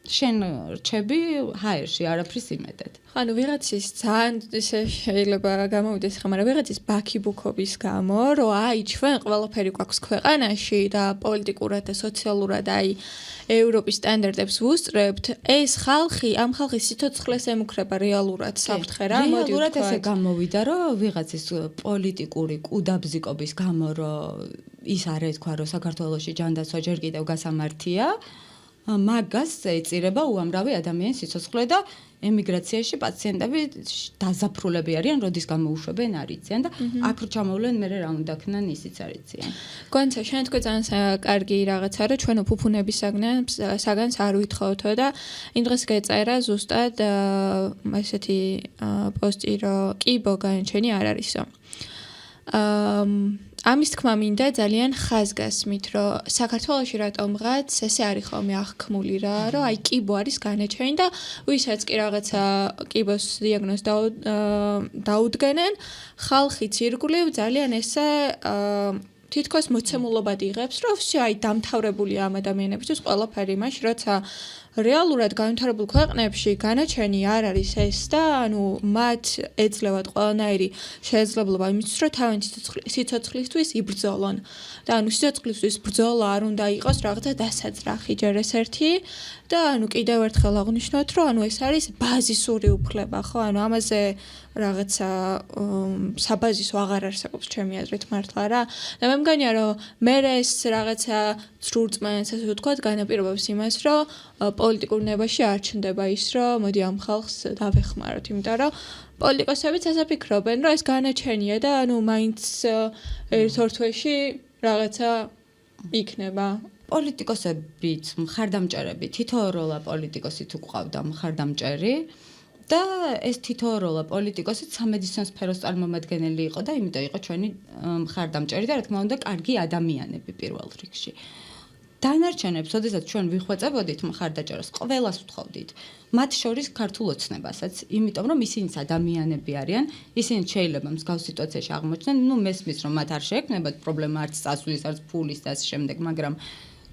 შენ რჩები ჰაერში არაფრის იმედად. ანუ ვიღაცის ძალიან ისე შეიძლება გამოვიდეს ხა, მაგრამ ვიღაცის ბაქიბუქობის გამო, რომ აი ჩვენ ყველაფერი გვაქვს ქვეყანაში და პოლიტიკურად და სოციალურად აი ევროპის სტანდარტებს ვუსწრებთ, ეს ხალხი, ამ ხალხის სიცოცხლეს ემუქრება რეალურად საფრთხე რა, მოდი ვთქვათ. რეალურად ესე გამოვიდა, რომ ვიღაცის პოლიტიკური კუდაბზიკობის გამო, რომ ის არ ეთქვა, რომ საქართველოში ჯანდაცვა ჯერ კიდევ გასამართია, მაგას ეწირება უამრავი ადამიანის სიცოცხლე და ემიგრაციაში პაციენტები დაზაფრულები არიან, როდის გამოუშვებენ არ იციან და აქ ჩამოვლენ მერე რა უნდა ქნან ისიც არ იციან. გონცა, შენ თქვი ძალიან კარგი რაღაცა, რომ ჩვენო ფუფუნების საგანს არ ვითხოვთო და იმ დღეს გეწერა ზუსტად ესეთი პოსტი, რომ კიბო განჩენი არ არისო. ამის თქმა მინდა ძალიან ხაზგასმით, რომ საქართველოში რატომღაც ესე არის ხოლმე აღქმული რა, რომ აი კიბო არის განაჩენი და ვისაც კი რაღაცა კიბოს დიაგნოზს დაუდგენენ, ხალხიც ირგვლივ ძალიან ესე თითქოს მოცემულობად იღებს, რომ ვсё აი დამთავრებული ამ ადამიანებისთვის ყველაფერი მაშ, როცა რეალურად განვითარებულ ქვეყნებში განაჩენი არ არის ეს და ანუ მათ ეძლევათ ყველანაირი შესაძლებლობა იმისთვის, რომ თავიანთი სიცოცხლისთვის იბრძოლონ. და ანუ სიცოცხლისთვის ბრძოლა არ უნდა იყოს რაღაცა დასაძრახი ჯერ ეს ერთი და ანუ კიდევ ერთხელ აღნიშნოთ, რომ ანუ ეს არის ბაზისური უფლება, ხო? ანუ ამაზე რაღაცა საბაზისო აღარ არსებობს ჩემი აზრით მართლა რა. და მე მგონია, რომ მე ეს რაღაცა ძრურწმენს ასე ვთქვათ, განაპირობებს იმას, რომ პოლიტიკურ ნებაში არ ჩნდება ის, რომ მოდი ამ ხალხს დავეხმაროთ, იმიტომ რომ პოლიტიკოსებიც ასე ფიქრობენ, რომ ეს განაჩენია და ანუ მაინც ერთ-ორ თვეში რაღაცა იქნება. პოლიტიკოსებიც მხარდამჭერები, თითოეულა პოლიტიკოსი თუ ყავდა მხარდამჭერი და ეს თითოეულა პოლიტიკოსი სამედიცინო სფეროს წარმომადგენელი იყო და იმიტომ იყო ჩვენი მხარდამჭერი და რა თქმა უნდა კარგი ადამიანები პირველ რიგში. დანარჩენებს, ოდესაც ჩვენ ვიხვეწებოდით მხარდაჭერას, ყველას ვთხოვდით. მათ შორის ქართულ ოცნებასაც, იმიტომ რომ ისინიც ადამიანები არიან, ისინი შეიძლება მსგავს სიტუაციაში აღმოჩნდნენ, ნუ მესმის რომ მათ არ შეექმნებათ პრობლემა არც წასვლის, არც ფულის და ასე შემდეგ, მაგრამ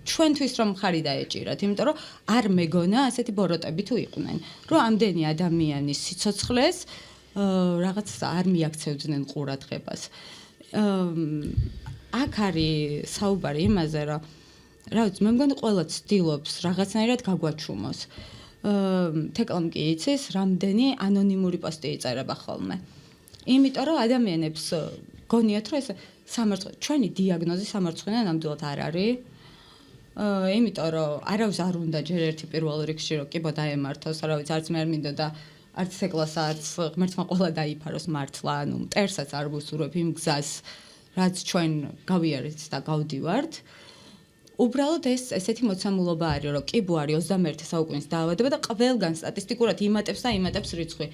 ჩვენთვის რომ მხარი დაეჭირათ, იმიტომ რომ არ მეგონა ასეთი ბოროტები თუ იყვნენ, რომ ამდენი ადამიანის სიცოცხლეს რაღაც არ მიაქცევდნენ ყურადღებას. აქ არის საუბარი იმაზე, რომ რა ვიცი, მე მგონი ყველა ცდილობს რაღაცნაირად გაგვაჩუმოს. თეკლამ კი იცის, რამდენი ანონიმური პოსტი იწერება ხოლმე. იმიტომ რომ ადამიანებს გონიათ, რომ ეს სამარცხვინო, ჩვენი დიაგნოზი სამარცხვინო ნამდვილად არ არის. იმიტომ რომ არავის არ უნდა ჯერ ერთი პირველ რიგში რომ კიბო დაემართოს, რა ვიცი, არც მე არ მინდოდა არც ეკლას, არც ღმერთმა ყველა დაიფაროს მართლა, ანუ მტერსაც არ ვუსურვებ იმ გზას, რაც ჩვენ გავიარეთ და გავდივართ. უბრალოდ ესეთი მოცემულობა არის, რომ კიბო არის 21 საუკუნის დაავადება და ყველგან სტატისტიკურად იმატებს და იმატებს რიცხვი.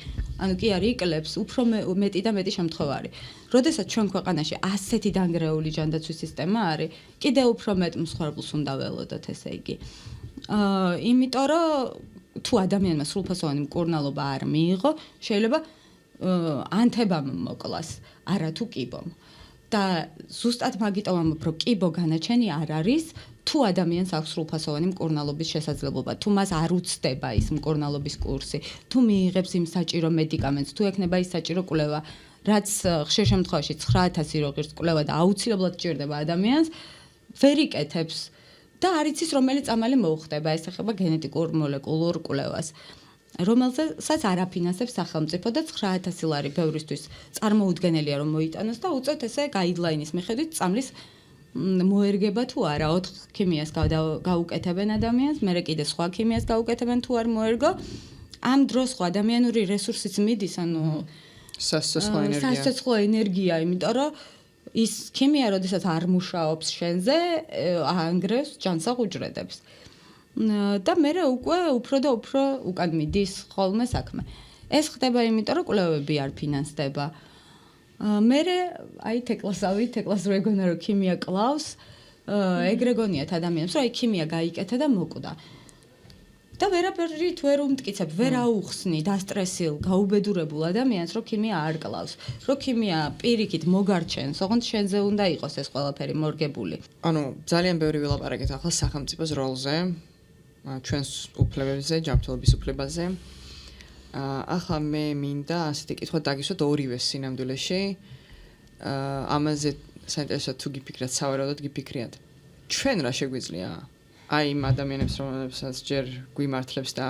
ანუ კი არის იკლებს, უფრო მეტი და მეტი შემთხვევა არის. როდესაც ჩვენ ქვეყანაში ასეთი დანგრეული ჯანდაცვის სისტემა არის, კიდევ უფრო მეტ მსხვერპლს უნდა ველოდოთ, ესე იგი. იმიტომ რომ თუ ადამიანმა სრულფასოვანი მკურნალობა არ მიიღო, შეიძლება ანთებამ მოკლას, არა თუ კიბომ. და ზუსტად მაგიტომ ამბობ, რომ კიბო განაჩენი არ არის, თუ ადამიანს აქვს სრულფასოვანი მკურნალობის შესაძლებლობა, თუ მას არ უცდება ის მკურნალობის კურსი, თუ მიიღებს იმ საჭირო მედიკამენტს, თუ ექნება ის საჭირო კვლევა, რაც ხშირ შემთხვევაში 9000 როღირს კვლევა და აუცილებლად ჭირდება ადამიანს, ვერ იკეთებს და არ იცის რომელი წამალი მოუხდება, ეს ეხება გენეტიკურ მოლეკულურ კვლევას. რომელსაც არ აფინანსებს სახელმწიფო და 9000 ლარი ბევრისთვის წარმოუდგენელია რომ მოიტანოს და უწევთ ესე გაიდლაინის მიხედვით წამლის მოერგება თუ არა 4 ქიმიას გაუკეთებენ ადამიანს, მერე კიდე სხვა ქიმიას გაუკეთებენ თუ არ მოერგო. ამ დროს ხო ადამიანური რესურსიც მიდის, ანუ სასიცოცხლო ენერგია, იმიტომ რომ ის ქიმია, როდესაც არ მუშაობს შენზე, ანგრევს ჯანსაღ უჯრედებს. და მერე უკვე უფრო და უფრო უკან მიდის ხოლმე საქმე. ეს ხდება იმიტომ, რომ კვლევები არ ფინანსდება. მერე აი თეკლას რო ეგონა რომ ქიმია კლავს, ეგრე გონიათ ადამიანებს, რომ აი ქიმია გაიკეთა და მოკვდა. და ვერაფერი თუ ვერ უმტკიცებ, ვერ აუხსნი დასტრესილ, გაუბედურებულ ადამიანს, რომ ქიმია არ კლავს, რომ ქიმია პირიქით მოგარჩენს, ოღონდ შენზე უნდა იყოს ეს ყველაფერი მორგებული. ანუ ძალიან ბევრი ვილაპარაკეთ ახლა სახელმწიფოს როლზე, ჩვენს უფლებებზე, ჯანმრთელობის უფლებაზე. ახლა მე მინდა ასეთი კითხვა დაგისვათ ორივე სინამდვილეში. ამაზე საინტერესოა თუ გიფიქრათ, სავარაუდოდ გიფიქრიათ. ჩვენ რა შეგვიძლია? აი იმ ადამიანებს, რომლებსაც ჯერ გვიმართლებს და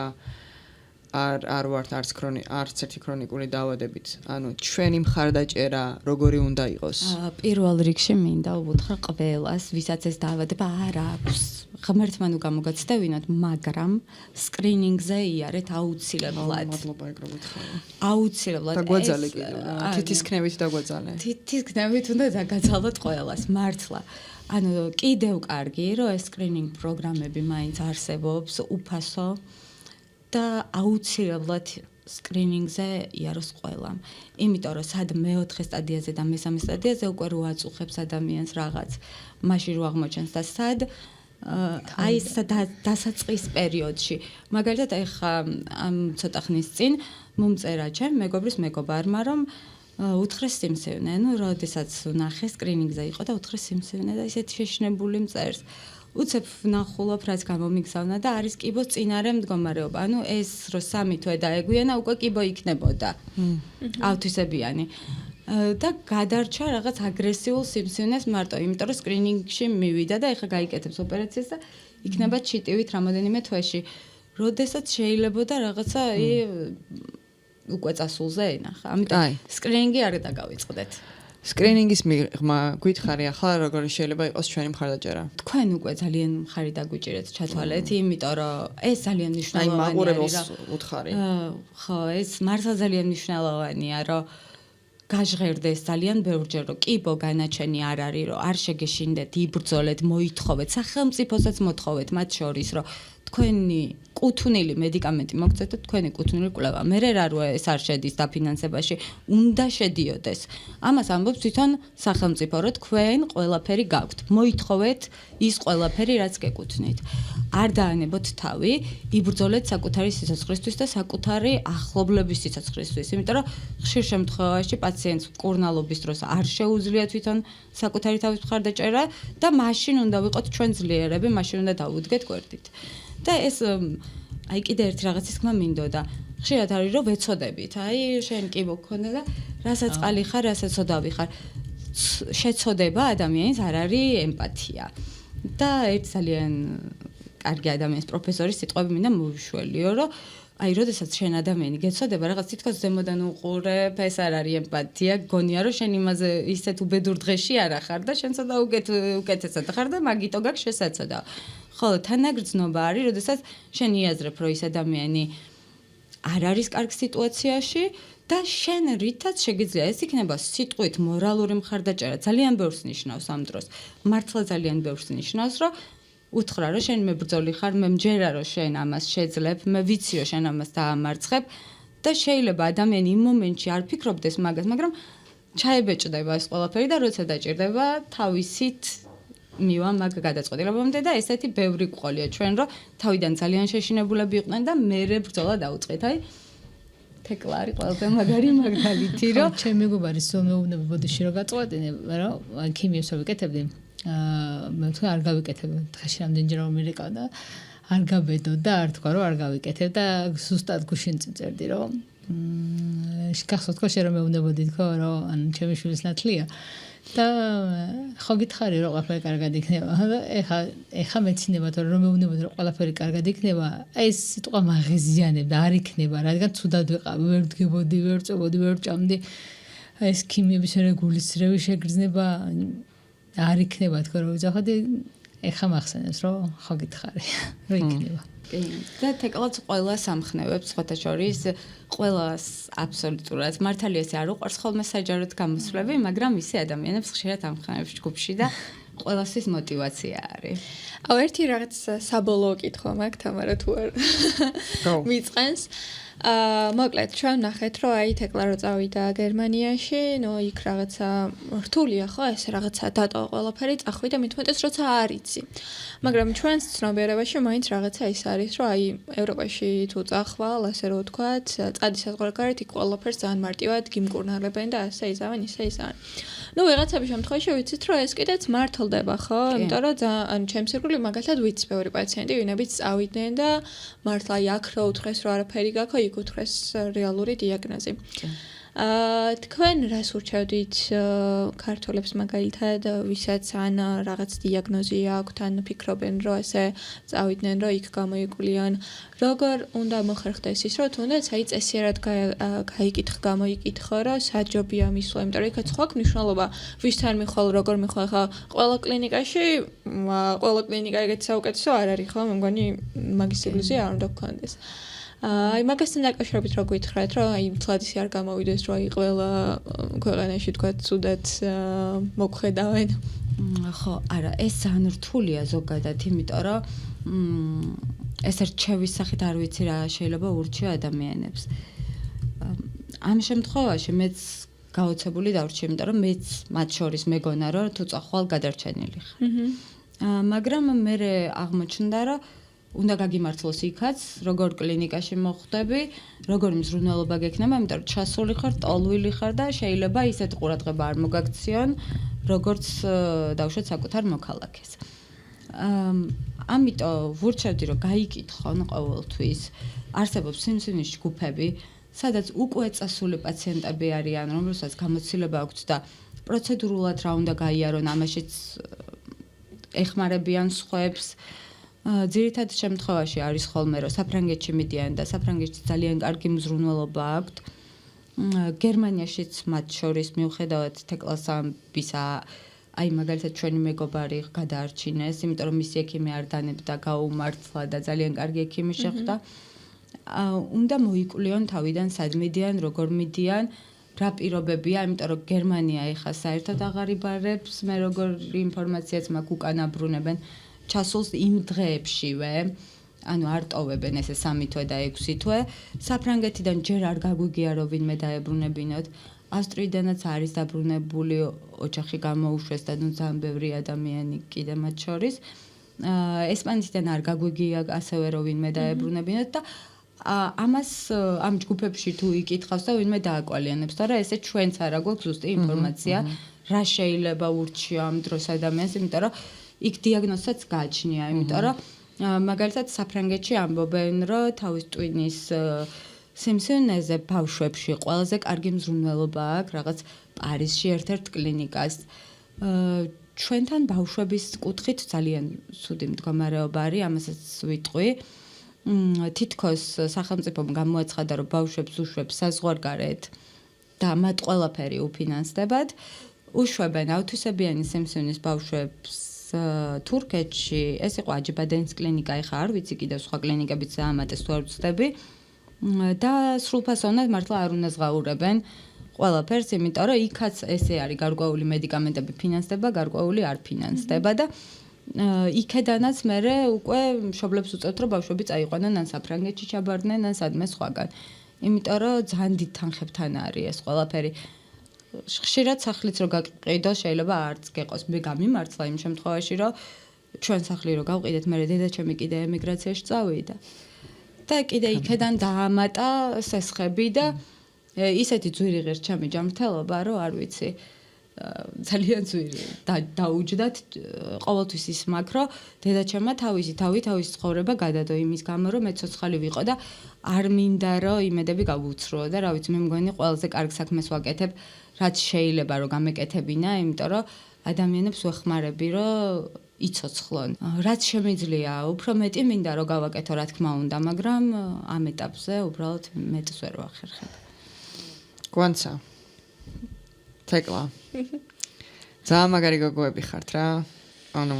არ ვართ არც ერთი ქრონიკული დაავადებით. ანუ ჩვენი მხარდაჭერა როგორი უნდა იყოს? პირველ რიგში მინდა უთხრა ყველას, ვისაც ეს დაავადება არ აქვს. ღმერთმა ნუ გამოგაცდევინოთ, მაგრამ სკრინინგზე იარეთ აუცილებლად. მადლობა ეგ რომ გითხარი. აუცილებლად. დაგვაძალე კიდევ. თითისქნევით დაგვაძალე. თითისქნევით უნდა დაგაცალოთ ყველას, მართლა. ანუ კიდევ კარგი, რომ ეს სკრინინგ პროგრამები მაინც არსებობს, უფასო და აუცილებლად სკრინინგზე იაროს ყველამ. იმიტომ რომ სად მეოთხე სტადიაზე და მესამე სტადიაზე უკვე რო აწუხებს ადამიანს რაღაც, მაშინ რო აღმოჩენს და სად აი დასაწყის პერიოდში. მაგალითად ეხა ცოტა ხნის წინ მომწერა ჩემ მეგობრის მეგობარმა რომ უთხრეს სიმსივნე, ну, როდესაც ნახე სკრინინგზე იყო და უთხრეს სიმსივნე და ისეთი შეშნებული მწერს. უცებ ვნახულობ, რაც გამომიგზავნა და არის კიბოს წინარე მდგომარეობა. ანუ ეს რო 3 თვე დაეგვიანა, უკვე კიბო იქნებოდა. ავთვისებიანი. და გადარჩა რაღაც აგრესიულ სიმსივნეს მარტო, იმიტომ რომ სკრინინგში მივიდა და ეხა გაიკეთებს ოპერაციას და იქნება ჩიტივით რამოდენიმე თვეში. როდესაც შეიძლებოდა რაღაცა უკვე წასულზე ენახა. ამიტომ სკრინინგი არ დაგავიწყდეთ. სკრინინგის მიღმა გითხარი ახლა როგორი შეიძლება იყოს ჩვენი მხარდაჭერა? თქვენ უკვე ძალიან მხარი დაგვიჭირეთ ჩათვალეთ, იმიტომ რომ ეს ძალიან მნიშვნელოვანია. აი მაყურებელს უთხარი. ხო, ეს მართლა ძალიან მნიშვნელოვანია, რომ გაჟღერდეს ძალიან ბევრჯერ, რომ კიბო განაჩენი არ არის, რომ არ შეგეშინდეთ, იბრძოლეთ, მოითხოვეთ, სახელმწიფოსაც მოთხოვეთ, მათ შორის, რომ თქვენი კუთვნილი მედიკამენტი მოგცეთ და თქვენი კუთვნილი კვლევა. მე რა როა ეს არ შედის დაფინანსებაში, უნდა შედიოდეს. ამას ამბობს თვითონ სახელმწიფო, რომ თქვენ ყველაფერი გაქვთ. მოითხოვეთ ის ყველაფერი, რაც გეკუთვნით. არ დაანებოთ თავი, იბრძოლეთ საკუთარი სიცოცხლისთვის და საკუთარი ახლობლების სიცოცხლისთვის, იმიტომ რომ ხშირ შემთხვევაში პაციენტს მკურნალობის დროს არ შეუძლია თვითონ საკუთარი თავის მხარდაჭერა და მაშინ უნდა ვიყოთ ჩვენ ძლიერები, მაშინ უნდა დავუდგეთ გვერდით. და ეს აი კიდე ერთი რაღაცის თქმა მინდოდა. ხშირად არის რომ ვეცოდებით, აი შენ კიბო გქონდა და რასაც წყალი ხარ, რასაც ცოდავი ხარ. შეცოდება ადამიანის არ არის ემპათია. და ერთ ძალიან კარგი ადამიანის პროფესორის სიტყვები მინდა მოვიშველიო, რომ აი როდესაც შენ ადამიანი გეცოდება რაღაც თითქოს ზემოდან უყურებ, ეს არ არის ემპათია, გონია რომ შენ იმაზე ისეთ უბედურ დღეში არ ახარ და შენ ცოტა უკეთესად ხარ და მაგიტო გაქვს შესაძოდა. ხოლო თანაგრძნობა არის, როდესაც შენ იაზრებ, რომ ის ადამიანი არ არის კარგ სიტუაციაში და შენ რითაც შეგიძლია ეს იქნება სიტყვით მორალური მხარდაჭერა. ძალიან ბევრს ნიშნავს ამ დროს. მართლა ძალიან ბევრს ნიშნავს, რომ უთხრა რომ შენ მებრძოლი ხარ, მე მჯერა რომ შენ ამას შეძლებ, მე ვიცი რომ შენ ამას დაამარცხებ და შეიძლება ადამიანი იმ მომენტში არ ფიქრობდეს მაგას, მაგრამ ჩაებეჭდება ეს ყველაფერი და როცა დაჭირდება თავისით მივა მაგ გადაწყვეტილებამდე და ესეთი ბევრი გყოლია ჩვენ რომ თავიდან ძალიან შეშინებულები იყვნენ და მერე ბრძოლა დაუწყეთ. აი თეკლა არის ყველაზე მაგარი მაგალითი რომ ჩემ მეგობარის მეუბნება ბოდიში რომ გაწყვეტინე, რომ აი ქიმიას ვიკეთებდი. მე თქვა არ გავიკეთებ დღეში რამდენჯერ რომ მირეკა და არ გაბედო და არ თქვა რომ არ გავიკეთებ და ზუსტად გუშინ წერდი რომ გახსოვთ ხო შე რომ მეუბნებოდი თქო რომ ან ჩემი შვილის ნათლია და ხო გითხარი რომ ყველაფერი კარგად იქნება და ეხა მეცინება თორე რომ მეუბნებოდი რომ ყველაფერი კარგად იქნება აი ეს სიტყვა მაღეზიანებდა არ იქნება რადგან ცუდად ვიყავი ვერ ვდგებოდი ვერ წობოდი ვერ ჭამდი აი ეს ქიმიების რეგულირება შეგრძნება არ იქნება თქო რომ ვიძახოდი ეხა მახსენებს რომ ხო გითხარი რომ იქნება კი და თეკლაც ყველა სამხნევებს სხვათა შორის ყველას აბსოლუტურად მართალია ეს არ უყვარს ხოლმე საჯაროდ გამოსვლები მაგრამ ისე ადამიანებს ხშირად ამხნევებს ჯგუფში და ყველასთვის мотиваცია არის ერთი რაღაც საბოლოო კითხვა მაქვს თამარა თუ არ მიწყენს მოკლედ ჩვენ ნახეთ რომ აი თეკლა რო წავიდა გერმანიაში ნუ იქ რაღაცა რთულია ხო ეს რაღაცა დატოვა ყველაფერი წახვიდა მithumetes როცა არ იცი მაგრამ ჩვენს ცნობიერებაში მაინც რაღაცა ის არის რომ აი ევროპაში თუ წახვალ ასე რომ ვთქვათ წადი საზღვარგარეთ იქ ყველაფერს ძალიან მარტივად გიმკურნალებენ და ასე იზავენ ისე იზავენ ნუ ვიღაცების შემთხვევაში ვიცით რომ ეს კიდეც მართლდება ხო იმიტომ რომ ანუ ჩემს ირგვლივ მაგალითად ვიცი ბევრი პაციენტი ვინებიც წავიდნენ და მართლა აი აქ რო უთხრეს რომ არაფერი გაქვს იქ უთხრეს რეალური დიაგნოზი თქვენ რას ურჩევდით ქართველებს მაგალითად ვისაც ან რაღაც დიაგნოზი აქვთ ან ფიქრობენ რომ ესე წავიდნენ რომ იქ გამოიკვლიონ როგორ უნდა მოხერხდეს ის რომ თუნდაც აი წესიერად გაიკითხო რომ საჯობია მისვლა იმიტომ რომ იქაც ხო აქვს მნიშვნელობა ვისთან მიხვალ როგორ მიხვალ ხა ყველა კლინიკაში ყველა კლინიკა ეგეთ საუკეთესო არ არის ხო მე მგონი მაგის ილუზია არ უნდა გქონდეს აი მაგასთან დაკავშირებით რო გითხრათ რომ აი თლად ისე არ გამოვიდეს რომ აი ყველა ქვეყანაში თქვა ცუდად მოგხედავენ ხო არა ეს ძალიან რთულია ზოგადად იმიტომ რომ ეს რჩევის სახით არ ვიცი რა შეიძლება ურჩიო ადამიანებს ამ შემთხვევაში მეც გაოცებული დავრჩი იმიტომ რომ მეც მათ შორის მეგონა რომ თუ წახვალ გადარჩენილი ხარ მაგრამ მე აღმოჩნდა რომ უნდა გაგიმართლოს იქაც, როგორ კლინიკაში მოხვდები, როგორ მზრუნველობა გექნება, იმიტომ რომ ჩასული ხარ, ტოლვილი ხარ და შეიძლება ისეთ ყურადღება არ მოგაქციონ, როგორც დავუშვათ საკუთარ მოქალაქეს. ამიტომ ვურჩევდი, რომ გაიკითხონ ყოველთვის. არსებობს სიმსივნის ჯგუფები, სადაც უკვე წასული პაციენტები არიან, რომელსაც გამოცდილება აქვთ და პროცედურულად რა უნდა გაიარონ, ამაშიც ეხმარებიან სხვებს. ძირითად შემთხვევაში არის ხოლმე რომ საფრანგეთში მიდიან და საფრანგეთში ძალიან კარგი მზრუნველობა აქვთ. გერმანიაშიც მათ შორის მიუხედავად თეკლასამბისა აი მაგალითად ჩვენი მეგობარი გადაარჩინეს, იმიტომ რომ მისი ექიმი არ დანებდა გაუმართლა და ძალიან კარგი ექიმი შეხვდა. უნდა მოიკვლიონ თავიდან სად მიდიან, როგორ მიდიან, რა პირობებია, იმიტომ რომ გერმანია ეხა საერთოდ აღარ იბარებს, მე როგორი ინფორმაციაც მაქვს უკან აბრუნებენ. ჩასულს იმ დღეებშივე, ანუ არ ტოვებენ ესე 3 თვე და 6 თვე, საფრანგეთიდან ჯერ არ გაგვიგია რომ ვინმე დაებრუნებინოთ. ავსტრიიდანაც არის დაბრუნებული ოჯახი გამოუშვეს და ნუ ძალიან ბევრი ადამიანი კიდე მათ შორის. ესპანეთიდან არ გაგვიგია ასევე რომ ვინმე დაებრუნებინოთ და ამას ამ ჯგუფებში თუ იკითხავს და ვინმე დააკვალიანებს, თორე ესე ჩვენც არა გვაქვს ზუსტი ინფორმაცია, რა შეიძლება ურჩიო ამ დროს ადამიანს, იმიტომ რომ იქ დიაგნოზსაც გააჩნია, იმიტომ რომ მაგალითად საფრანგეთში ამბობენ, რომ თავის ტვინის სიმსივნეზე ბავშვებში ყველაზე კარგი მზრუნველობა აქვს, რაღაც პარიზში ერთ-ერთ კლინიკას. ჩვენთან ბავშვების კუთხით ძალიან ცუდი მდგომარეობა არის, ამასაც ვიტყვი. თითქოს სახელმწიფომ გამოაცხადა, რომ ბავშვებს უშვებს საზღვარგარეთ და მათ ყველაფერი უფინანსდებათ. უშვებენ ავთვისებიანი სიმსივნის ბავშვებს თურქეთში, ეს იყო აჯიბადენის კლინიკა, ეხა არ ვიცი კიდევ სხვა კლინიკებიც ამატეს თუ არ ვწდები. და სრულფასოვნად მართლა არ უნდა ზღაურებენ ყველაფერს, იმიტომ რომ იქაც ესე არის გარკვეული მედიკამენტები ფინანსდება, გარკვეული არ ფინანსდება და იქედანაც მე უკვე მშობლებს უწევთ, რომ ბავშვები წაიყვანონ ან საფრანგეთში ჩაბარდნენ, ან სადმე სხვაგან. იმიტომ რომ ძალიან დიდ თანხებთან არის ეს ყველაფერი. ხშირად სახლიც რო გაყიდო, შეიძლება არც გეყოს. მე გამიმართლა იმ შემთხვევაში, რომ ჩვენ სახლი რო გავყიდეთ, მე დედაჩემი კიდე ემიგრაციაში წავიდა. და კიდე იქედან დაამატა სესხები და ისეთი ძვირი ღირჩამი ჯანმრთელობა, რომ არ ვიცი, ძალიან ძვირი დაუჯდათ ყოველთვის ის მაქვს, რომ დედაჩემმა თავისი ცხოვრება გადადო იმის გამო, რომ მე ცოცხალი ვიყო და არ მინდა რომ იმედები გავუცრუო და რა ვიცი, მე მგონი ყველაზე კარგ საქმეს ვაკეთებ, რაც შეიძლება რომ გამეკეთებინა, იმიტომ რომ ადამიანებს ვეხმარები რომ იცოცხლონ. რაც შემიძლია, უფრო მეტი მინდა რომ გავაკეთო, რა თქმა უნდა, მაგრამ ამ ეტაპზე უბრალოდ მეტს ვერ ვახერხებ. გვანცა. თეკლა. ძალიან მაგარი გოგოები ხართ რა. ანუ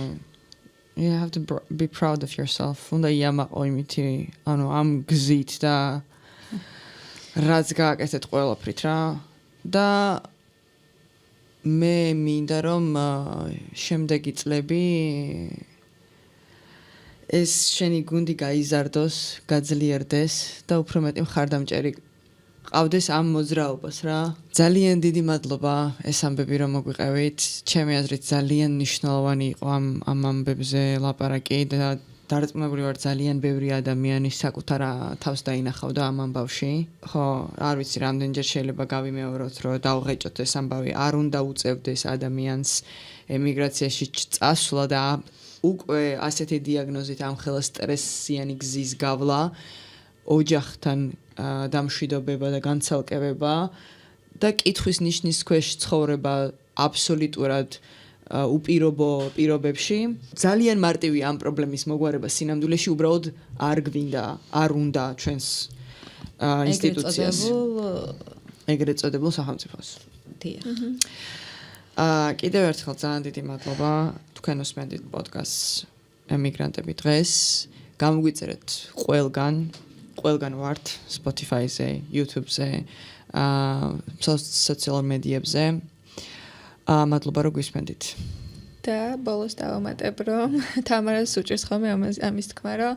you have to be proud of yourself. უნდა იამაყო იმითი, ანუ ამ გზით და რაც გააკეთეთ ყველაფრით რა. და მე მინდა რომ შემდეგი წლები ეს შენი გუნდი გაიზარდოს, გაძლიერდეს და უფრო მეტი მხარდამჭერი ყავდეს ამ მოძრაობას რა. ძალიან დიდი მადლობა ეს ამბები რომ მოგვიყევით. ჩემი აზრით ძალიან მნიშვნელოვანი იყო ამ ამბებზე ლაპარაკი და დარწმუნებული ვარ ძალიან ბევრი ადამიანი საკუთარ თავს დაინახავდა ამ ამბავში. ხო, არ ვიცი რამდენჯერ შეიძლება გავიმეოროთ რომ დავღეჭოთ ეს ამბავი. არ უნდა უწევდეს ადამიანს ემიგრაციაში წასვლა და უკვე ასეთი დიაგნოზით ამხელა სტრესიანი გზის გავლა, ოჯახთან დამშვიდობება და განცალკევება და კითხვის ნიშნის ქვეშ ცხოვრება აბსოლუტურად უპირობო პირობებში. ძალიან მარტივი ამ პრობლემის მოგვარება სინამდვილეში უბრალოდ არ გვინდა, არ უნდა ჩვენს ინსტიტუციას. ეგრეთ წოდებულ სახელმწიფოს. დიახ. კიდევ ერთხელ ძალიან დიდი მადლობა თქვენ უსმენთ პოდკასტს ემიგრანტები დღეს. გამოგვიწერეთ ყველგან ვართ Spotify-ზე, YouTube-ზე, სოციალურ მედიებზე. მადლობა რომ გვისმენთ. და ბოლოს დავამატებ რომ თამარას უჭირს ხოლმე ამის თქმა რომ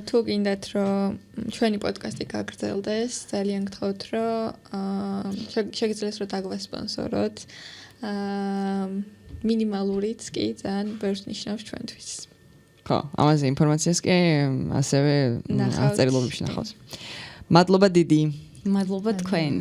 თუ გინდათ რომ ჩვენი პოდკასტი გაგრძელდეს, ძალიან გთხოვთ რომ შეგიძლიათ რომ დაგვასპონსოროთ. მინიმალურიც კი ძალიან ბევრს ნიშნავს ჩვენთვის. ხო, ამაზე ინფორმაციას კი ასევე წერილობებში ნახავთ. მადლობა დიდი. მადლობა თქვენ.